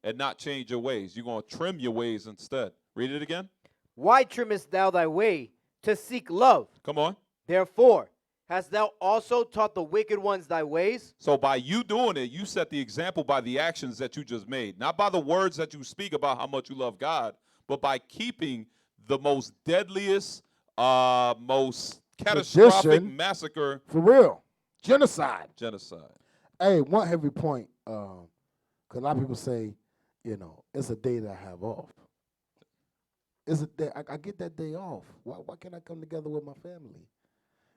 J: and not change your ways? You're going to trim your ways instead. Read it again.
L: Why trimmest thou thy way to seek love?
J: Come on.
L: Therefore, hast thou also taught the wicked ones thy ways?
J: So by you doing it, you set the example by the actions that you just made. Not by the words that you speak about how much you love God, but by keeping the most deadliest, most catastrophic
M: Tradition.
J: massacre.
M: For real. Genocide.
J: Genocide.
M: Hey, one heavy point, because a lot of people say, it's a day that I have off. It's a day, I get that day off. Why can't I come together with my family?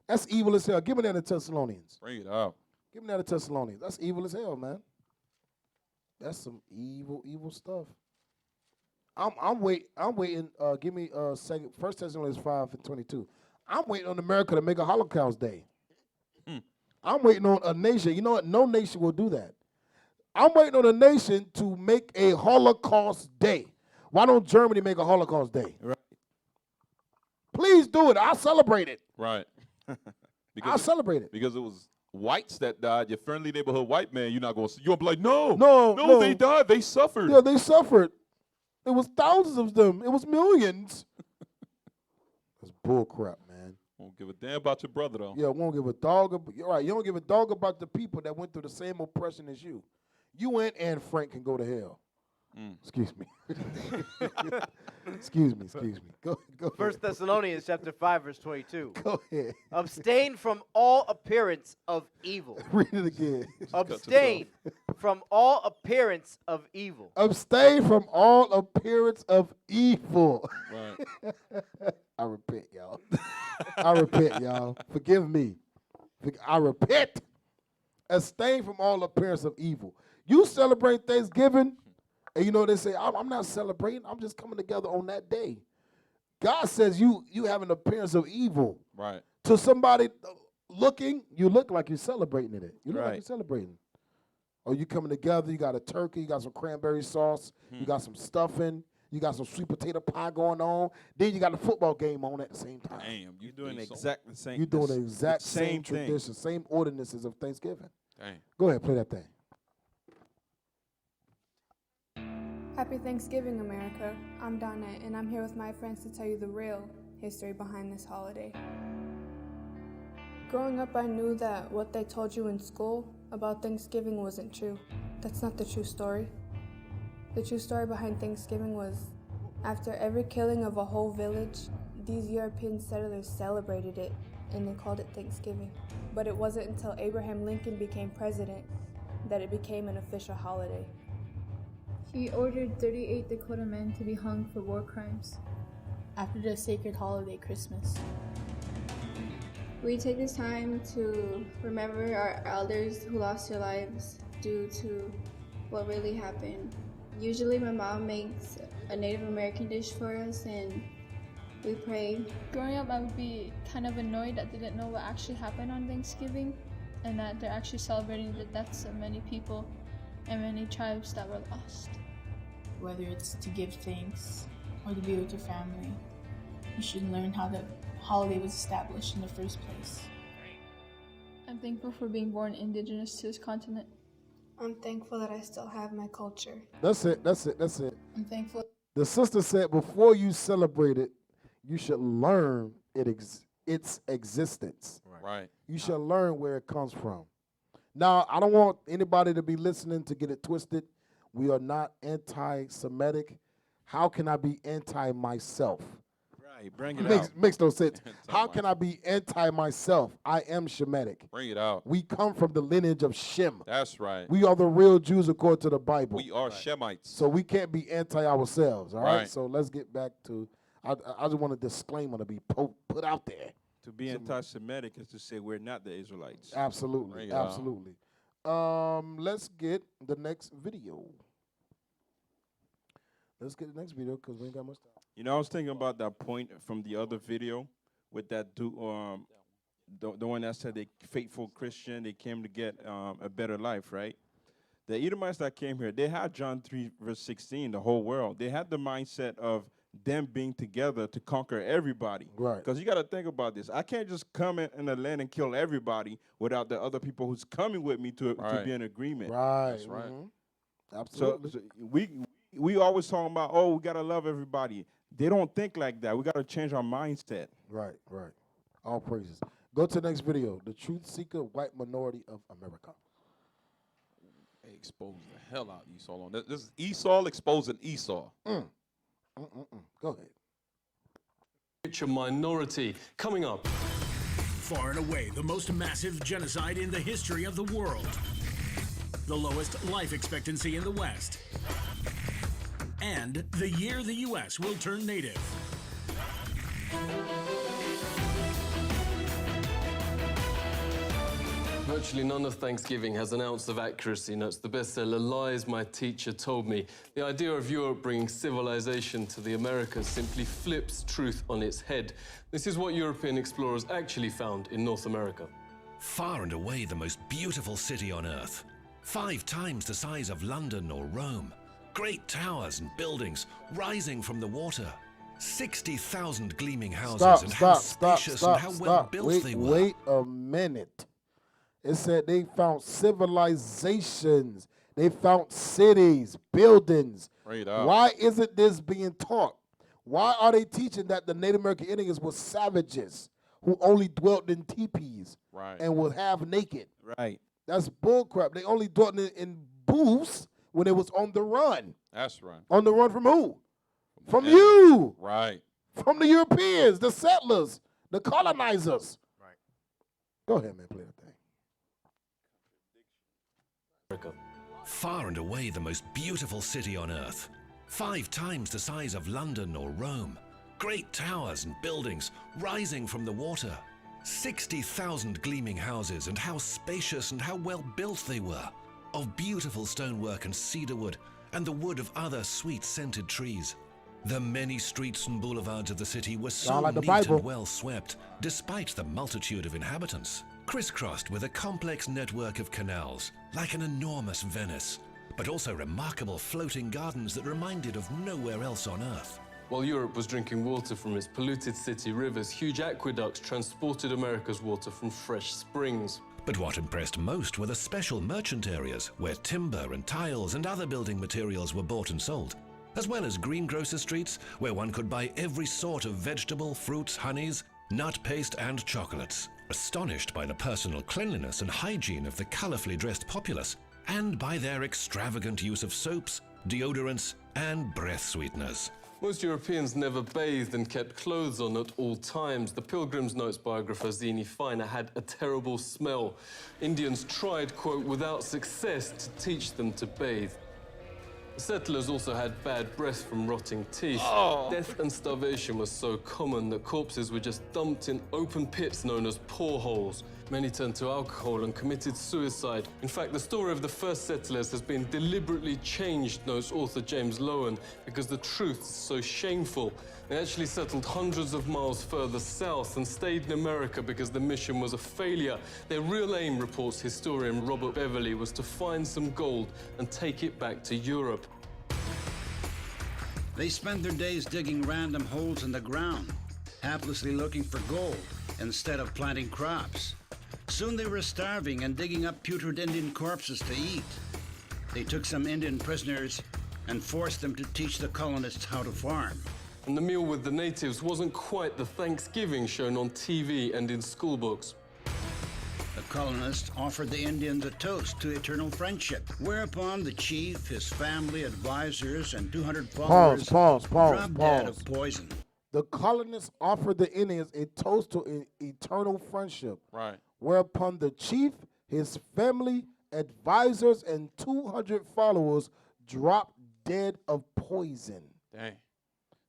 M: That's evil as hell. Give me that in Thessalonians.
J: Bring it out.
M: Give me that in Thessalonians. That's evil as hell, man. That's some evil, evil stuff. I'm waiting. Give me second. 1 Thessalonians 5:22. I'm waiting on America to make a Holocaust Day. I'm waiting on a nation. You know what? No nation will do that. I'm waiting on a nation to make a Holocaust Day. Why don't Germany make a Holocaust Day?
K: Right.
M: Please do it. I'll celebrate it.
J: Right.
M: I'll celebrate it.
J: Because it was whites that died. Your friendly neighborhood white man, you're not going to. You'll be like, no,
M: No.
J: they died. They suffered.
M: Yeah, they suffered. It was thousands of them. It was millions. That's bull crap, man.
J: Won't give a damn about your brother, though.
M: Yeah, won't give a dog. You're right. You don't give a dog about the people that went through the same oppression as you. You and Anne Frank can go to hell. Excuse me. Excuse me. Go
L: 1 Thessalonians chapter 5, verse 22.
M: Go ahead.
L: Abstain from all appearance of evil.
M: Read it again.
L: Abstain from all appearance of evil.
M: Abstain from all appearance of evil.
J: Right.
M: I repent, y'all. I repent, y'all. Forgive me. I repent. Abstain from all appearance of evil. You celebrate Thanksgiving, and they say, I'm not celebrating. I'm just coming together on that day. God says you have an appearance of evil.
J: Right.
M: To somebody looking, you look like you're celebrating it. You look like
K: Right.
M: you're celebrating. Or you coming together, you got a turkey, you got some cranberry sauce, you got some stuffing, you got some sweet potato pie going on. Then you got the football game on at the same time.
J: Damn,
K: You're doing
J: so-
K: exactly the same.
M: You're doing the exact
K: same
M: same
K: thing.
M: tradition, same ordinances of Thanksgiving.
J: Dang.
M: Go ahead, play that thing.
P: Happy Thanksgiving, America. I'm Donna, and I'm here with my friends to tell you the real history behind this holiday. Growing up, I knew that what they told you in school about Thanksgiving wasn't true. That's not the true story. The true story behind Thanksgiving was, after every killing of a whole village, these European settlers celebrated it, and they called it Thanksgiving. But it wasn't until Abraham Lincoln became president that it became an official holiday.
Q: He ordered 38 Dakota men to be hung for war crimes.
R: After the sacred holiday Christmas.
Q: We take this time to remember our elders who lost their lives due to what really happened. Usually my mom makes a Native American dish for us and we pray.
R: Growing up, I would be kind of annoyed that they didn't know what actually happened on Thanksgiving and that they're actually celebrating the deaths of many people and many tribes that were lost.
S: Whether it's to give thanks or to be with your family, you should learn how the holiday was established in the first place.
R: I'm thankful for being born indigenous to this continent.
P: I'm thankful that I still have my culture.
M: That's it.
S: I'm thankful.
M: The sister said before you celebrate it, you should learn its existence.
J: Right.
M: You should learn where it comes from. Now, I don't want anybody to be listening to get it twisted. We are not anti-Semitic. How can I be anti-myself?
K: Right, bring it out.
M: Makes no sense. How can I be anti-myself? I am Shemitic.
J: Bring it out.
M: We come from the lineage of Shem.
J: That's right.
M: We are the real Jews according to the Bible.
J: We are Shemites.
M: So we can't be anti-ourselves, all right?
J: Right.
M: So let's get back to, I just want a disclaimer to be put out there.
K: To be anti-Semitic is to say we're not the Israelites.
M: Absolutely, absolutely. Let's get the next video. Let's get the next video because we ain't got much time.
K: You know, I was thinking about that point from the other video with that dude, the one that said they faithful Christian, they came to get a better life, right? The Edomites that came here, they had John 3 verse 16, the whole world. They had the mindset of them being together to conquer everybody.
M: Right.
K: Because you got to think about this. I can't just come in the land and kill everybody without the other people who's coming with me to be in agreement.
M: Right.
J: That's right.
M: Absolutely.
K: So we always talking about, oh, we got to love everybody. They don't think like that. We got to change our mindset.
M: Right. All praises. Go to the next video. The truth seeker white minority of America.
J: They exposed the hell out of Esau. On this is Esau exposing Esau.
M: Go ahead.
T: Future minority coming up.
U: Far and away the most massive genocide in the history of the world. The lowest life expectancy in the West. And the year the U.S. will turn native.
T: Virtually none of Thanksgiving has an ounce of accuracy. Notes the bestseller Lies My Teacher Told Me. The idea of Europe bringing civilization to the Americas simply flips truth on its head. This is what European explorers actually found in North America.
V: Far and away the most beautiful city on earth. 5 times the size of London or Rome. Great towers and buildings rising from the water. 60,000 gleaming houses and how spacious and how well built they were.
M: Wait a minute. It said they found civilizations. They found cities, buildings.
J: Right out.
M: Why isn't this being taught? Why are they teaching that the Native American Indians were savages who only dwelt in teepees and were half naked?
K: Right.
M: That's bullcrap. They only dwelt in booths when they was on the run.
J: That's right.
M: On the run from who? From you.
J: Right.
M: From the Europeans, the settlers, the colonizers.
K: Right.
M: Go ahead, man. Play that thing.
V: Far and away the most beautiful city on earth. 5 times the size of London or Rome. Great towers and buildings rising from the water. 60,000 gleaming houses and how spacious and how well built they were. Of beautiful stonework and cedar wood and the wood of other sweet scented trees. The many streets and boulevards of the city were so
M: Sound like the
V: neat
M: Bible.
V: and well swept, despite the multitude of inhabitants, crisscrossed with a complex network of canals, like an enormous Venice, but also remarkable floating gardens that reminded of nowhere else on Earth.
T: While Europe was drinking water from its polluted city rivers, huge aqueducts transported America's water from fresh springs.
V: But what impressed most were the special merchant areas where timber and tiles and other building materials were bought and sold, as well as greengrocer streets where one could buy every sort of vegetable, fruits, honeys, nut paste and chocolates. Astonished by the personal cleanliness and hygiene of the colorfully dressed populace, and by their extravagant use of soaps, deodorants and breath sweeteners.
T: Most Europeans never bathed and kept clothes on at all times. The Pilgrim's Notes biographer Zini Feiner had a terrible smell. Indians tried, quote, without success to teach them to bathe. The settlers also had bad breath from rotting teeth. Death and starvation was so common that corpses were just dumped in open pits known as poreholes. Many turned to alcohol and committed suicide. In fact, the story of the first settlers has been deliberately changed, notes author James Lowen, because the truth is so shameful. They actually settled hundreds of miles further south and stayed in America because the mission was a failure. Their real aim, reports historian Robert Beverly, was to find some gold and take it back to Europe.
B: They spent their days digging random holes in the ground, haplessly looking for gold instead of planting crops. Soon they were starving and digging up putrid Indian corpses to eat. They took some Indian prisoners and forced them to teach the colonists how to farm.
T: And the meal with the natives wasn't quite the Thanksgiving shown on TV and in school books.
B: The colonists offered the Indians a toast to eternal friendship, whereupon the chief, his family, advisors, and 200 followers dropped dead of poison.
M: The colonists offered the Indians a toast to eternal friendship.
J: Right.
M: Whereupon the chief, his family, advisors, and 200 followers dropped dead of poison.
J: Dang.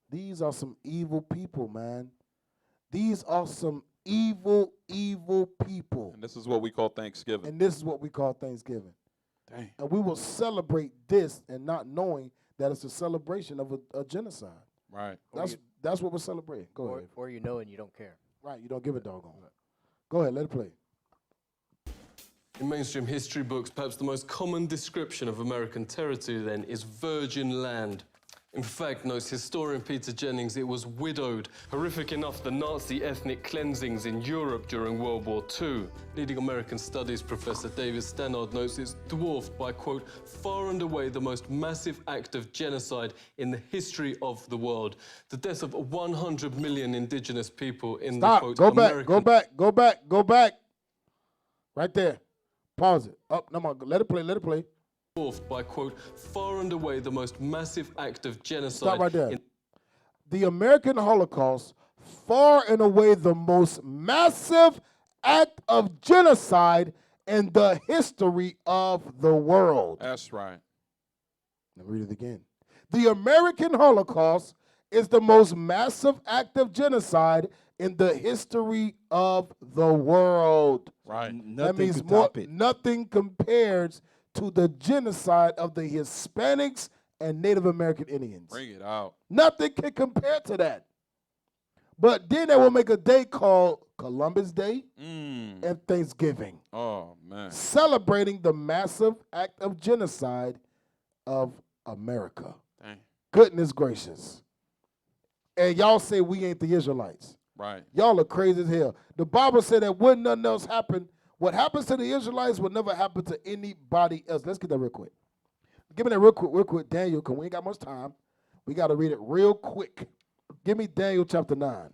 M: These are some evil people, man. These are some evil, evil people.
J: And this is what we call Thanksgiving.
M: And this is what we call Thanksgiving.
J: Dang.
M: And we will celebrate this and not knowing that it's a celebration of a genocide.
J: Right.
M: That's what we're celebrating. Go ahead.
L: Or you know and you don't care.
M: Right, you don't give a doggone. Go ahead, let it play.
T: In mainstream history books, perhaps the most common description of American territory then is virgin land. In fact, notes historian Peter Jennings, it was widowed. Horrific enough, the Nazi ethnic cleansings in Europe during World War II. Leading American studies professor David Stannard notes it's dwarfed by, quote, far and away the most massive act of genocide in the history of the world. The death of 100 million indigenous people in the, quote,
M: Go
T: American...
M: Go back. Right there. Pause it. Up, no more. Let it play.
T: Dwarfed by, quote, far and away the most massive act of genocide.
M: Stop right there. The American Holocaust, far and away the most massive act of genocide in the history of the world.
J: That's right.
M: Let me read it again. The American Holocaust is the most massive act of genocide in the history of the world.
J: Right.
M: That means nothing compares to the genocide of the Hispanics and Native American Indians.
J: Bring it out.
M: Nothing can compare to that. But then they will make a day called Columbus Day and Thanksgiving.
J: Oh, man.
M: Celebrating the massive act of genocide of America.
J: Dang.
M: Goodness gracious. And y'all say we ain't the Israelites.
J: Right.
M: Y'all are crazy as hell. The Bible said that when nothing else happened, what happens to the Israelites will never happen to anybody else. Let's get that real quick. Give me that real quick, Daniel, because we ain't got much time. We got to read it real quick. Give me Daniel chapter 9.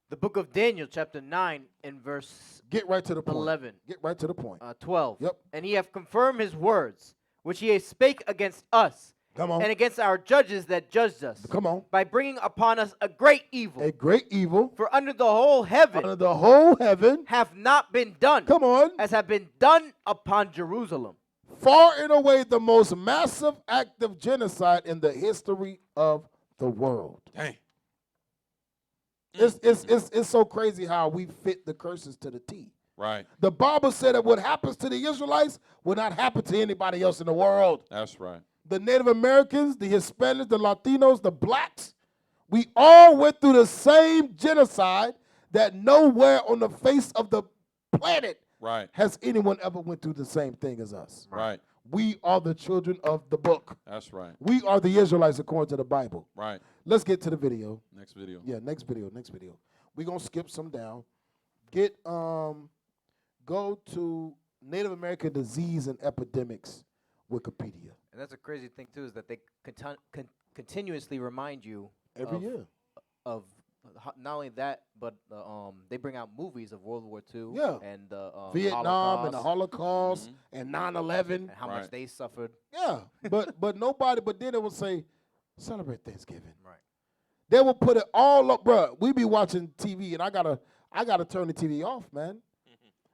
L: The book of Daniel chapter 9 and verse
M: Get right to the point.
L: 11.
M: Get right to the point.
L: 12.
M: Yep.
L: And he hath confirmed his words, which he hath spake against us.
M: Come on.
L: And against our judges that judged us.
M: Come on.
L: By bringing upon us a great evil.
M: A great evil.
L: For under the whole heaven.
M: Under the whole heaven.
L: Have not been done.
M: Come on.
L: As have been done upon Jerusalem.
M: Far and away the most massive act of genocide in the history of the world.
J: Dang.
M: It's so crazy how we fit the curses to the T.
J: Right.
M: The Bible said that what happens to the Israelites will not happen to anybody else in the world.
J: That's right.
M: the Native Americans, the Hispanics, the Latinos, the blacks, we all went through the same genocide that nowhere on the face of the planet
J: Right.
M: has anyone ever went through the same thing as us.
J: Right.
M: We are the children of the book.
J: That's right.
M: We are the Israelites according to the Bible.
J: Right.
M: Let's get to the video.
J: Next video.
M: Yeah, next video. We're gonna skip some down. Get go to Native American disease and epidemics Wikipedia.
L: And that's a crazy thing too, is that they continuously remind you
M: Every year
L: of not only that, but they bring out movies of World War II.
M: Yeah.
L: And the
M: Vietnam and the Holocaust and 9/11
L: and how much they suffered.
M: Yeah, but nobody. But then it will say, celebrate Thanksgiving.
L: Right.
M: They will put it all up, bro. We be watching TV, and I gotta turn the TV off, man,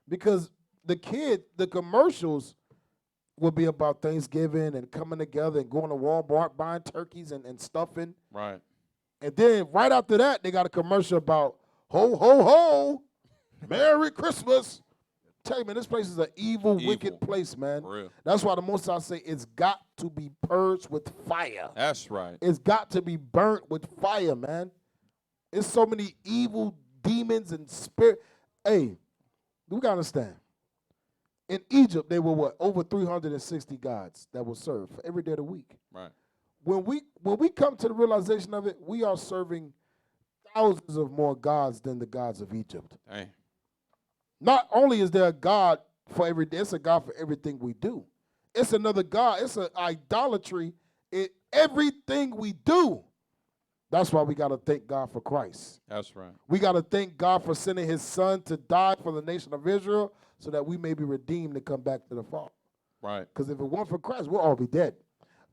M: because the commercials will be about Thanksgiving and coming together and going to Walmart buying turkeys and stuffing.
J: Right.
M: And then right after that, they got a commercial about ho ho ho, Merry Christmas. Tell you, man, this place is an evil, wicked place, man.
J: For real.
M: That's why the Most High say it's got to be purged with fire.
J: That's right.
M: It's got to be burnt with fire, man. It's so many evil demons and spirit. Hey, we gotta understand. In Egypt, they were what? Over 360 gods that were served for every day of the week.
J: Right.
M: When we come to the realization of it, we are serving thousands of more gods than the gods of Egypt.
J: Dang.
M: Not only is there a God for every day, it's a God for everything we do. It's another God. It's an idolatry in everything we do. That's why we got to thank God for Christ.
J: That's right.
M: We got to thank God for sending his son to die for the nation of Israel so that we may be redeemed and come back to the Father.
J: Right.
M: Because if it weren't for Christ, we'll all be dead.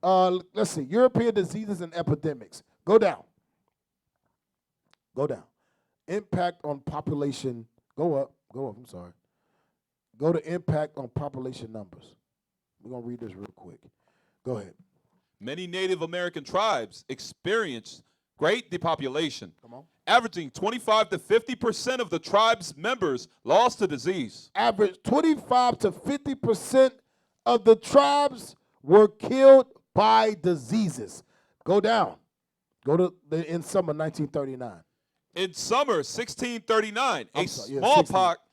M: Let's see. European diseases and epidemics. Go down. Go down. Impact on population. Go up. Go up. I'm sorry. Go to impact on population numbers. We're going to read this real quick. Go ahead.
J: Many Native American tribes experienced great depopulation.
M: Come on.
J: Averaging 25 to 50% of the tribe's members lost to disease.
M: Average 25 to 50% of the tribes were killed by diseases. Go down. Go to in summer 1939.
J: In summer 1639,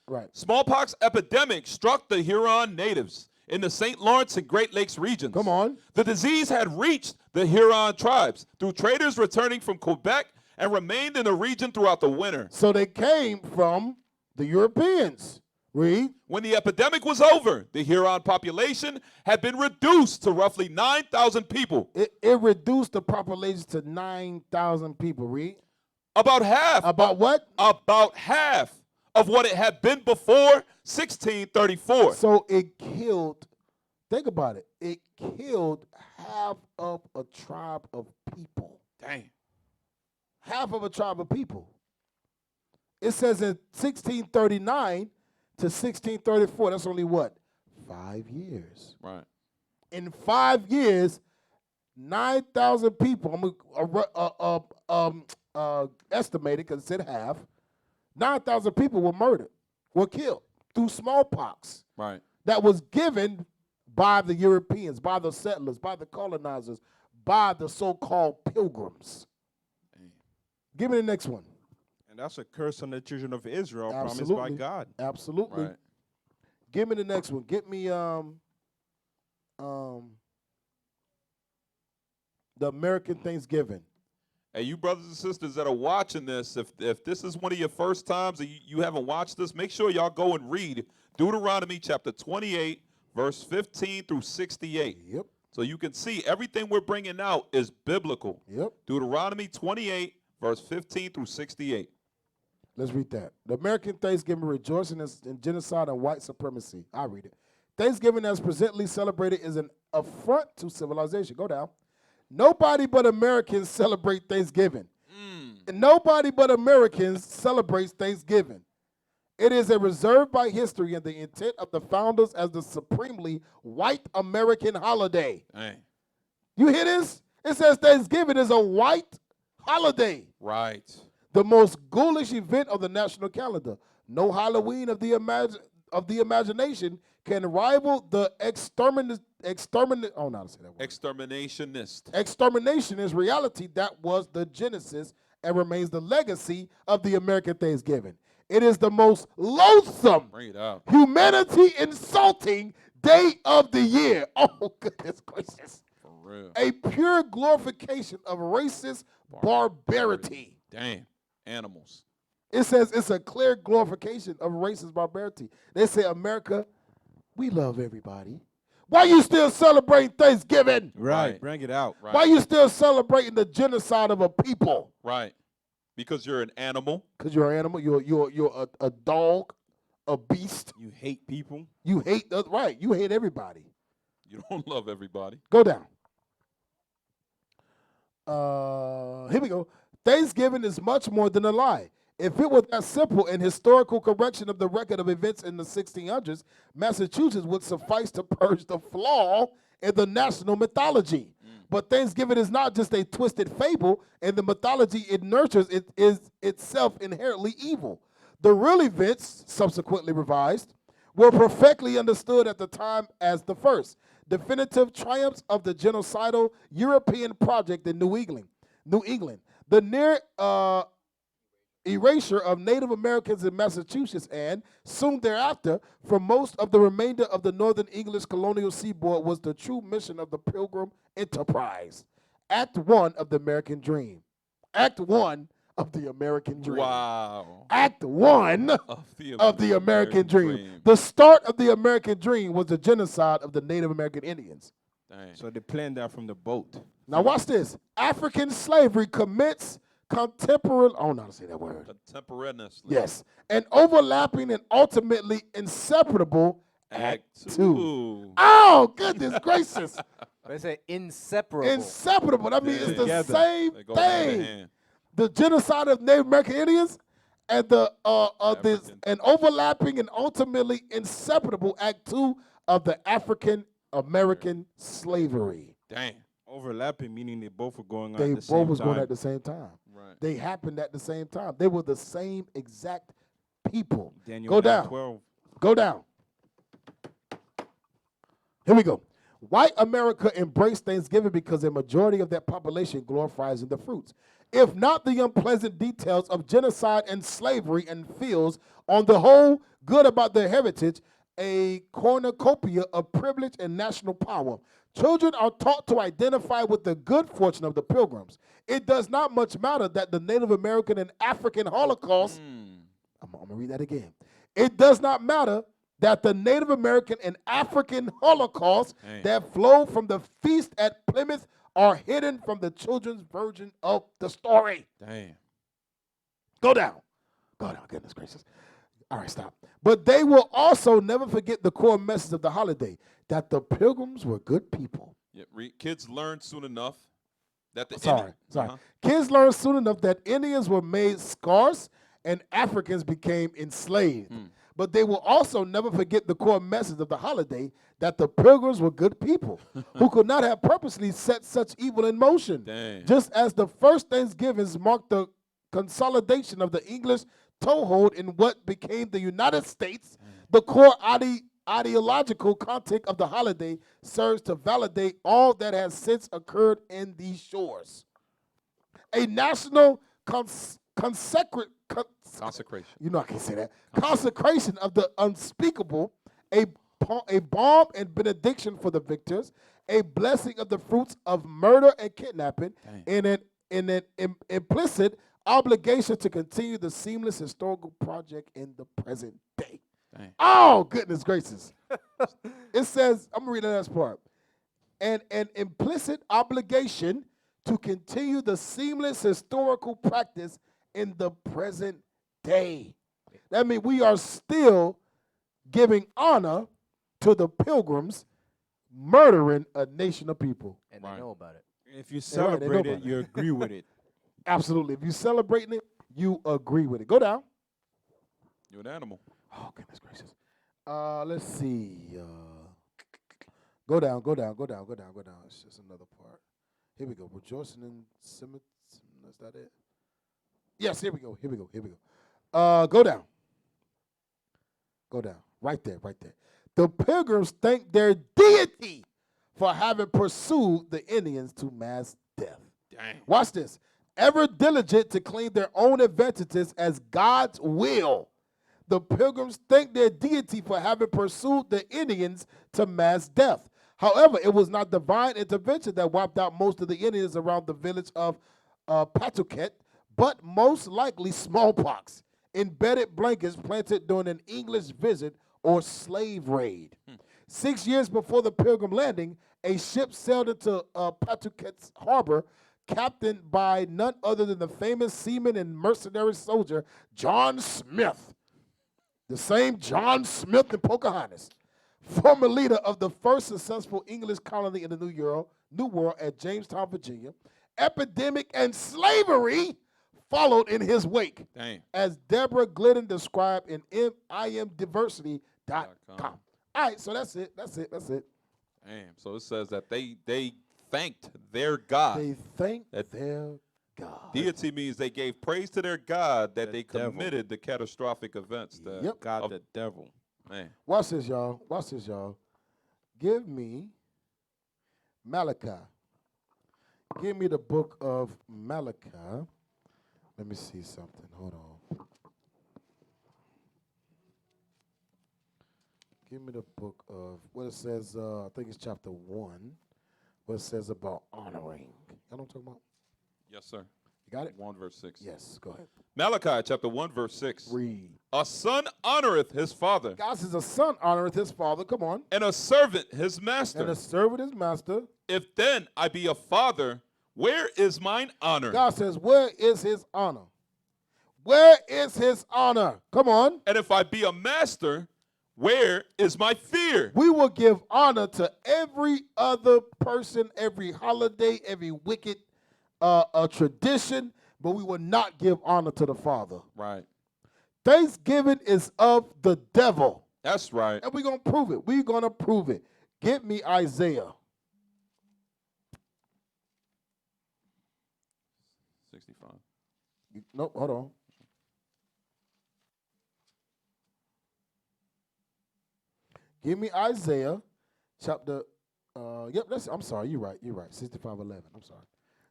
M: Right.
J: smallpox epidemic struck the Huron natives in the St. Lawrence and Great Lakes regions.
M: Come on.
J: The disease had reached the Huron tribes through traders returning from Quebec and remained in the region throughout the winter.
M: So they came from the Europeans. Read.
J: When the epidemic was over, the Huron population had been reduced to roughly 9,000 people.
M: It reduced the population to 9,000 people. Read.
J: About half.
M: About what?
J: About half of what it had been before 1634.
M: So it killed, think about it, it killed half of a tribe of people.
J: Dang.
M: Half of a tribe of people. It says in 1639 to 1634, that's only what? 5 years.
J: Right.
M: In 5 years, 9,000 people, I'm estimated because it said half, 9,000 people were murdered, were killed through smallpox.
J: Right.
M: That was given by the Europeans, by the settlers, by the colonizers, by the so-called pilgrims. Give me the next one.
K: And that's a curse on the children of Israel promised by God.
M: Absolutely.
J: Right.
M: Give me the next one. Get me the American Thanksgiving.
J: Hey, you brothers and sisters that are watching this, if this is one of your first times and you haven't watched this, make sure y'all go and read Deuteronomy chapter 28, verse 15 through 68.
M: Yep.
J: So you can see everything we're bringing out is biblical.
M: Yep.
J: Deuteronomy 28, verse 15 through 68.
M: Let's read that. The American Thanksgiving rejoicing in genocide and white supremacy. I'll read it. Thanksgiving as presently celebrated is an affront to civilization. Go down. Nobody but Americans celebrate Thanksgiving. And nobody but Americans celebrates Thanksgiving. It is a reserved by history and the intent of the founders as the supremely white American holiday.
J: Hey.
M: You hear this? It says Thanksgiving is a white holiday.
J: Right.
M: The most ghoulish event of the national calendar. No Halloween of the of the imagination can rival the
J: Exterminationist.
M: Exterminationist reality that was the genesis and remains the legacy of the American Thanksgiving. It is the most loathsome,
J: Bring it out.
M: humanity-insulting day of the year. Oh, goodness gracious.
J: For real.
M: A pure glorification of racist barbarity.
J: Damn. Animals.
M: It says it's a clear glorification of racist barbarity. They say, America, we love everybody. Why you still celebrating Thanksgiving?
K: Right. Bring it out.
J: Right.
M: Why you still celebrating the genocide of a people?
J: Right. Because you're an animal.
M: Because you're an animal. You're a dog, a beast.
K: You hate people.
M: You hate, right. You hate everybody.
J: You don't love everybody.
M: Go down. Here we go. Thanksgiving is much more than a lie. If it was that simple, an historical correction of the record of events in the 1600s, Massachusetts would suffice to purge the flaw in the national mythology. But Thanksgiving is not just a twisted fable, and the mythology it nurtures it is itself inherently evil. The real events, subsequently revised, were perfectly understood at the time as the first definitive triumphs of the genocidal European project in New England. The near erasure of Native Americans in Massachusetts and, soon thereafter, for most of the remainder of the northern English colonial seaboard was the true mission of the Pilgrim enterprise. Act 1 of the American Dream. Act 1 of the American Dream.
J: Wow.
M: Act 1 of the American Dream. The start of the American Dream was the genocide of the Native American Indians.
J: Dang.
K: So they planned that from the boat.
M: Now watch this. African slavery commits contemporary, I don't know how to say that word.
J: Contemporaneously.
M: Yes. An overlapping and ultimately inseparable Act 2. Oh, goodness gracious.
L: They say inseparable.
M: Inseparable. That means it's the
K: Together.
M: same
J: They go hand in
M: thing.
J: hand.
M: The genocide of Native American Indians and this an overlapping and ultimately inseparable Act 2 of the African American slavery.
J: Damn.
K: Overlapping, meaning they both were going on
M: They
K: at the same
M: both was
K: time.
M: going at the same time.
J: Right.
M: They happened at the same time. They were the same exact people.
K: Daniel
M: Go down.
K: 12.
M: Go down. Here we go. White America embraced Thanksgiving because a majority of that population glorifies in the fruits, if not the unpleasant details of genocide and slavery, and feels, on the whole, good about their heritage, a cornucopia of privilege and national power. Children are taught to identify with the good fortune of the Pilgrims. It does not much matter that the Native American and African Holocaust, I'm going to read that again. It does not matter that the Native American and African Holocaust that flow from the feast at Plymouth are hidden from the children's version of the story.
J: Damn.
M: Go down. Go down, goodness gracious. All right, stop. But they will also never forget the core message of the holiday, that the Pilgrims were good people.
J: Yeah, kids learn soon enough that the
M: Sorry. Kids learned soon enough that Indians were made scarce and Africans became enslaved. But they will also never forget the core message of the holiday, that the Pilgrims were good people who could not have purposely set such evil in motion.
J: Dang.
M: Just as the first Thanksgivings marked the consolidation of the English toehold in what became the United States, the core ideological content of the holiday serves to validate all that has since occurred in these shores. A national consecration. You know I can't say that. Consecration of the unspeakable, a balm and benediction for the victors, a blessing of the fruits of murder and kidnapping, and an implicit obligation to continue the seamless historical project in the present day. Oh, goodness gracious. It says, I'm going to read the last part. And an implicit obligation to continue the seamless historical practice in the present day. That means we are still giving honor to the Pilgrims murdering a nation of people.
L: And they know about it.
K: If you celebrate it, you agree with it.
M: Absolutely. If you're celebrating it, you agree with it. Go down.
J: You're an animal.
M: Oh, goodness gracious. Let's see. Go down. It's just another part. Here we go. Rejoicing in Simon. Is that it? Yes, here we go. Go down. Right there, right there. The Pilgrims thanked their deity for having pursued the Indians to mass death.
J: Dang.
M: Watch this. Ever diligent to claim their own advantages as God's will, the Pilgrims thanked their deity for having pursued the Indians to mass death. However, it was not divine intervention that wiped out most of the Indians around the village of Pawtucket, but most likely smallpox, embedded blankets planted during an English visit or slave raid. 6 years before the Pilgrim landing, a ship sailed into Pawtucket's harbor, captained by none other than the famous seaman and mercenary soldier John Smith. The same John Smith in Pocahontas, former leader of the first successful English colony in the New World at Jamestown, Virginia. Epidemic and slavery followed in his wake, as Deborah Glidden described in imdiversity.com. All right, so that's it.
J: Damn. So it says that they thanked their God.
M: They thanked their God.
J: Deity means they gave praise to their God that they committed the catastrophic events. That
K: God, the devil.
J: Man.
M: Watch this, y'all. Give me Malachi. Give me the book of Malachi. Let me see something. Hold on. Give me the book of what it says. I think it's chapter 1. What it says about honoring. You know what I'm talking about?
J: Yes, sir.
M: You got it?
J: 1 verse 6.
M: Yes, go ahead.
J: Malachi chapter 1 verse 6.
M: Read.
J: A son honoreth his father.
M: God says a son honoreth his father. Come on.
J: And a servant his master.
M: And a servant his master.
J: If then I be a father, where is mine honor?
M: God says, where is his honor? Where is his honor? Come on.
J: And if I be a master, where is my fear?
M: We will give honor to every other person, every holiday, every wicked tradition, but we will not give honor to the Father.
J: Right.
M: Thanksgiving is of the devil.
J: That's right.
M: And we're going to prove it. We're going to prove it. Get me Isaiah.
J: 65.
M: Nope, hold on. Give me Isaiah chapter, I'm sorry, you're right. 65:11. I'm sorry.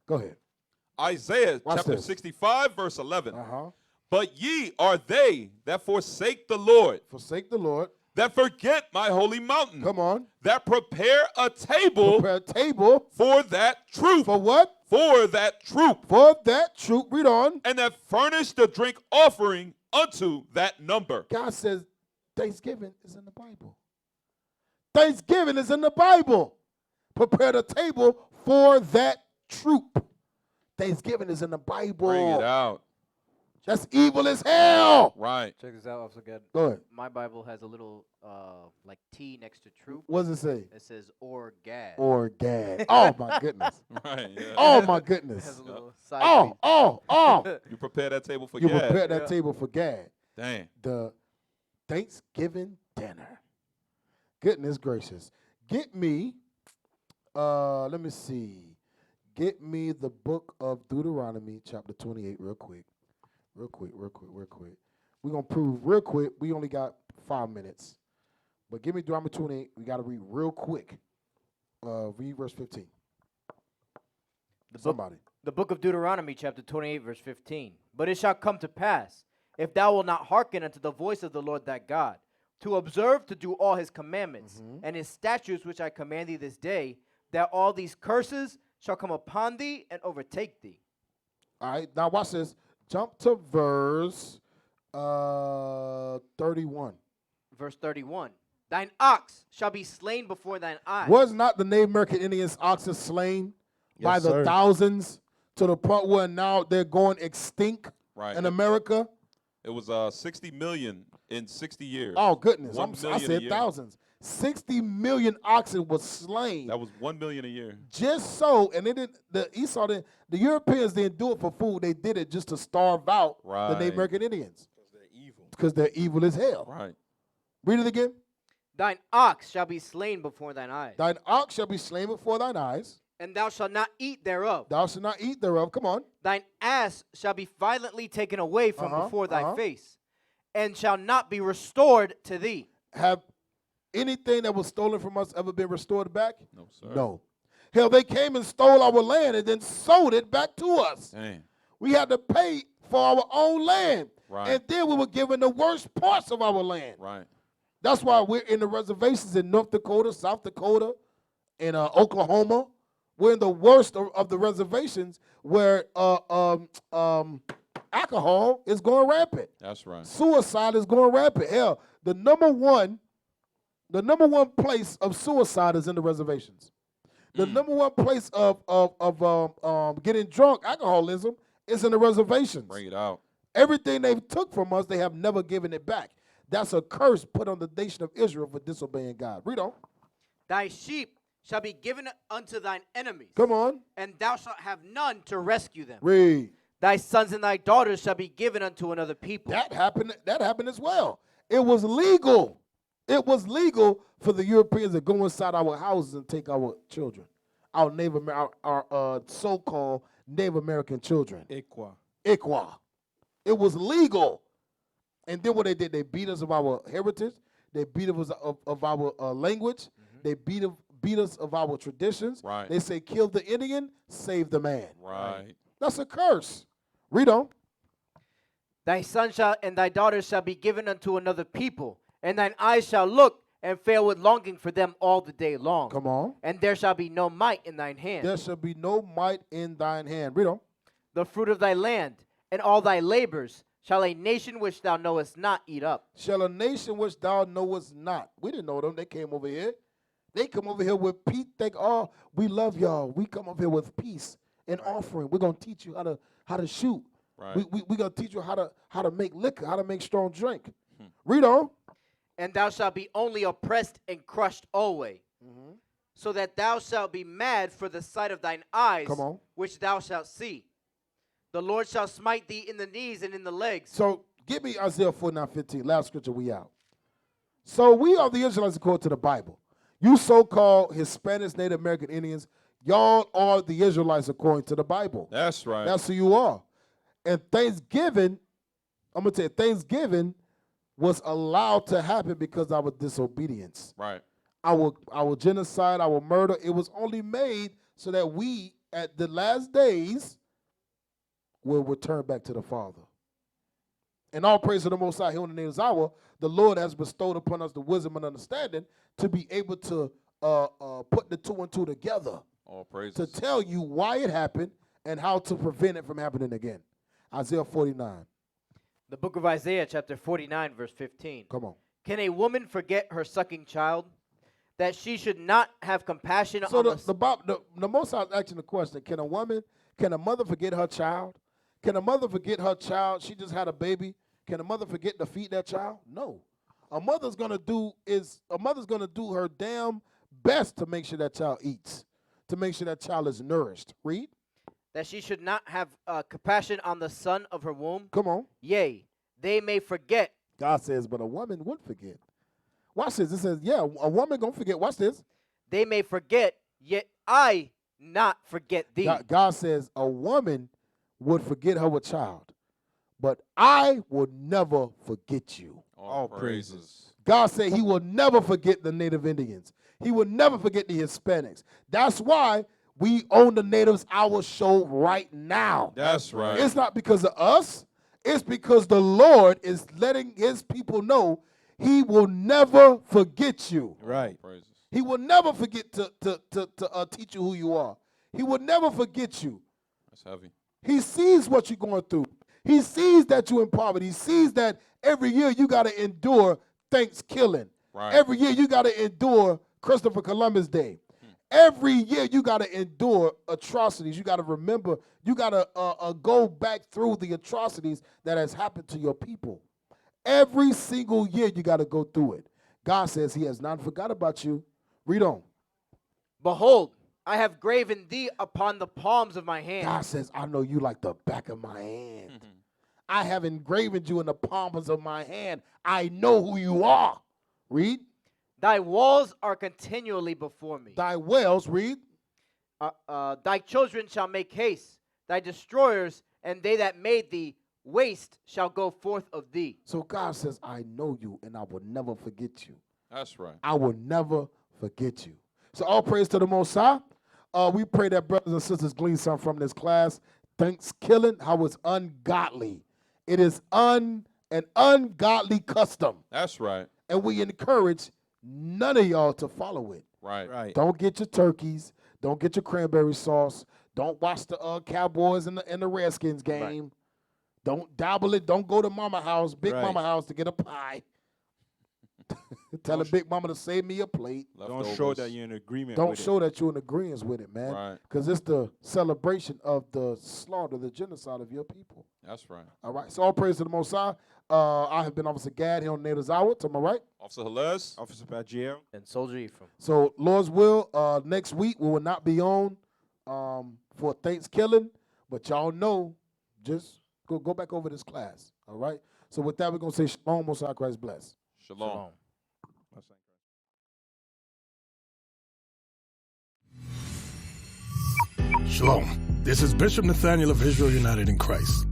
M: Go ahead.
J: Isaiah
M: Watch
J: chapter
M: this.
J: 65 verse 11.
M: Uh-huh.
J: But ye are they that forsake the Lord.
M: Forsake the Lord.
J: That forget my holy mountain.
M: Come on.
J: That prepare a table.
M: Prepare a table.
J: For that troop.
M: For what?
J: For that troop.
M: For that troop. Read on.
J: And that furnish the drink offering unto that number.
M: God says Thanksgiving is in the Bible. Thanksgiving is in the Bible. Prepare the table for that troop. Thanksgiving is in the Bible.
J: Bring it out.
M: That's evil as hell.
J: Right.
L: Check this out. Also good.
M: Go ahead.
L: My Bible has a little like T next to troop.
M: What does it say?
L: It says or gad.
M: Or gad. Oh my goodness.
J: Right. Yeah.
M: Oh my goodness.
L: It has a little side piece.
M: Oh.
J: You prepare that table for
M: You
J: Gad.
M: prepare that table for Gad.
J: Dang.
M: The Thanksgiving dinner. Goodness gracious. Get me, let me see. Get me the book of Deuteronomy, chapter 28, real quick. We're going to prove real quick. We only got 5 minutes. But give me Deuteronomy 28. We got to read real quick. Read verse 15. Somebody.
L: The book of Deuteronomy, chapter 28, verse 15. But it shall come to pass, if thou wilt not hearken unto the voice of the Lord thy God, to observe to do all his commandments and his statutes which I command thee this day, that all these curses shall come upon thee and overtake thee.
M: All right, now watch this. Jump to verse 31.
L: Verse 31. Thine ox shall be slain before thine eyes.
M: Was not the Native American Indians' oxen slain by the thousands to the point where now they're going extinct in America?
J: It was 60 million in 60 years.
M: Oh, goodness.
J: 1
M: I
J: million a
M: said
J: year.
M: thousands. 60 million oxen was slain.
J: That was 1 million a year.
M: Just so, and they didn't, the Europeans didn't do it for food. They did it just to starve out the Native American Indians. Because they're evil as hell.
J: Right.
M: Read it again.
L: Thine ox shall be slain before thine eyes.
M: Thine ox shall be slain before thine eyes.
L: And thou shalt not eat thereof.
M: Thou shalt not eat thereof. Come on.
L: Thine ass shall be violently taken away from before thy face, and shall not be restored to thee.
M: have anything that was stolen from us ever been restored back?
J: No, sir.
M: No. Hell, they came and stole our land and then sold it back to us.
J: Damn.
M: We had to pay for our own land.
J: Right.
M: And then we were given the worst parts of our land.
J: Right.
M: That's why we're in the reservations in North Dakota, South Dakota, and Oklahoma. We're in the worst of the reservations where alcohol is going rampant.
J: That's right.
M: Suicide is going rampant. Hell, the number one place of suicide is in the reservations. The number one place of getting drunk, alcoholism, is in the reservations.
J: Bring it out.
M: Everything they took from us, they have never given it back. That's a curse put on the nation of Israel for disobeying God. Read on.
L: Thy sheep shall be given unto thine enemies.
M: Come on.
L: And thou shalt have none to rescue them.
M: Read.
L: Thy sons and thy daughters shall be given unto another people.
M: That happened as well. It was legal. It was legal for the Europeans to go inside our houses and take our children, our so-called Native American children. Iqua. It was legal. And then what they did, they beat us of our heritage. They beat us of our language. They beat us of our traditions.
J: Right.
M: They say, kill the Indian, save the man.
J: Right.
M: That's a curse. Read on.
L: Thy son shall and thy daughters shall be given unto another people, and thine eyes shall look and fail with longing for them all the day long.
M: Come on.
L: And there shall be no might in thine hand.
M: There shall be no might in thine hand. Read on.
L: The fruit of thy land and all thy labors shall a nation which thou knowest not eat up.
M: Shall a nation which thou knowest not. We didn't know them. They came over here. They come over here with peace. Think, oh, we love y'all. We come over here with peace and offering. We're gonna teach you how to shoot.
J: Right.
M: We gonna teach you how to make liquor, how to make strong drink. Read on.
L: And thou shalt be only oppressed and crushed always, so that thou shalt be mad for the sight of thine eyes,
M: Come on.
L: which thou shalt see. The Lord shall smite thee in the knees and in the legs.
M: So give me Isaiah 49:15. Last scripture, we out. So we are the Israelites according to the Bible. You so-called Hispanics, Native American Indians, y'all are the Israelites according to the Bible.
J: That's right.
M: That's who you are. And Thanksgiving, I'm going to tell you, Thanksgiving was allowed to happen because of our disobedience.
J: Right.
M: Our genocide, our murder, it was only made so that we, at the last days, will return back to the Father. And all praise to the Most High, here in the name of Yahweh, the Lord has bestowed upon us the wisdom and understanding to be able to put the two and two together.
J: All praises.
M: To tell you why it happened and how to prevent it from happening again. Isaiah 49.
L: The book of Isaiah, chapter 49, verse 15.
M: Come on.
L: Can a woman forget her sucking child, that she should not have compassion
M: So
L: on
M: the Most High is asking the question, can a mother forget her child? Can a mother forget her child? She just had a baby. Can a mother forget to feed that child? No. A mother's gonna do her damn best to make sure that child eats, to make sure that child is nourished. Read.
L: that she should not have compassion on the son of her womb?
M: Come on.
L: Yea, they may forget.
M: God says, but a woman would forget. Watch this. It says, yeah, a woman gonna forget. Watch this.
L: They may forget, yet I not forget thee.
M: God says a woman would forget her child, but I will never forget you.
J: All praises.
M: God said he will never forget the Native Indians. He will never forget the Hispanics. That's why we own the Natives Hour show right now.
J: That's right.
M: It's not because of us. It's because the Lord is letting his people know he will never forget you.
K: Right.
M: He will never forget to teach you who you are. He will never forget you.
J: That's heavy.
M: He sees what you're going through. He sees that you're in poverty. He sees that every year you got to endure THANKSKILLING.
J: Right.
M: Every year you got to endure Christopher Columbus Day. Every year you got to endure atrocities. You got to remember, you got to go back through the atrocities that has happened to your people. Every single year you got to go through it. God says he has not forgot about you. Read on.
L: Behold, I have graven thee upon the palms of my hand.
M: God says, I know you like the back of my hand. I have engraven you in the palms of my hand. I know who you are. Read.
L: Thy walls are continually before me.
M: Thy wells, read.
L: Thy children shall make haste. Thy destroyers and they that made thee waste shall go forth of thee.
M: So God says, I know you and I will never forget you.
J: That's right.
M: I will never forget you. So all praise to the Most High. We pray that brothers and sisters glean something from this class. Thanksgiving, how it's ungodly. It is an ungodly custom.
J: That's right.
M: And we encourage none of y'all to follow it.
J: Right.
M: Don't get your turkeys. Don't get your cranberry sauce. Don't watch the Cowboys and the Redskins game. Don't dabble it. Don't go to mama house, big mama house to get a pie. Tell the big mama to save me a plate.
K: Don't show that you're in agreement
M: Don't
K: with
M: show that you're in agreement with it, man.
J: Right.
M: Because it's the celebration of the slaughter, the genocide of your people.
J: That's right.
M: All right. So all praise to the Most High. I have been Officer Gad here on Nader's Hour. To my right.
J: Officer Halez.
K: Officer Pagiel.
L: And Soldier Ephraim.
M: So Lord's will, next week we will not be on for Thanksgiving, but y'all know, just go back over this class. All right. So with that, we're gonna say Shalom, Most High Christ bless.
J: Shalom.
C: Shalom. This is Bishop Nathaniel of Israel United in Christ.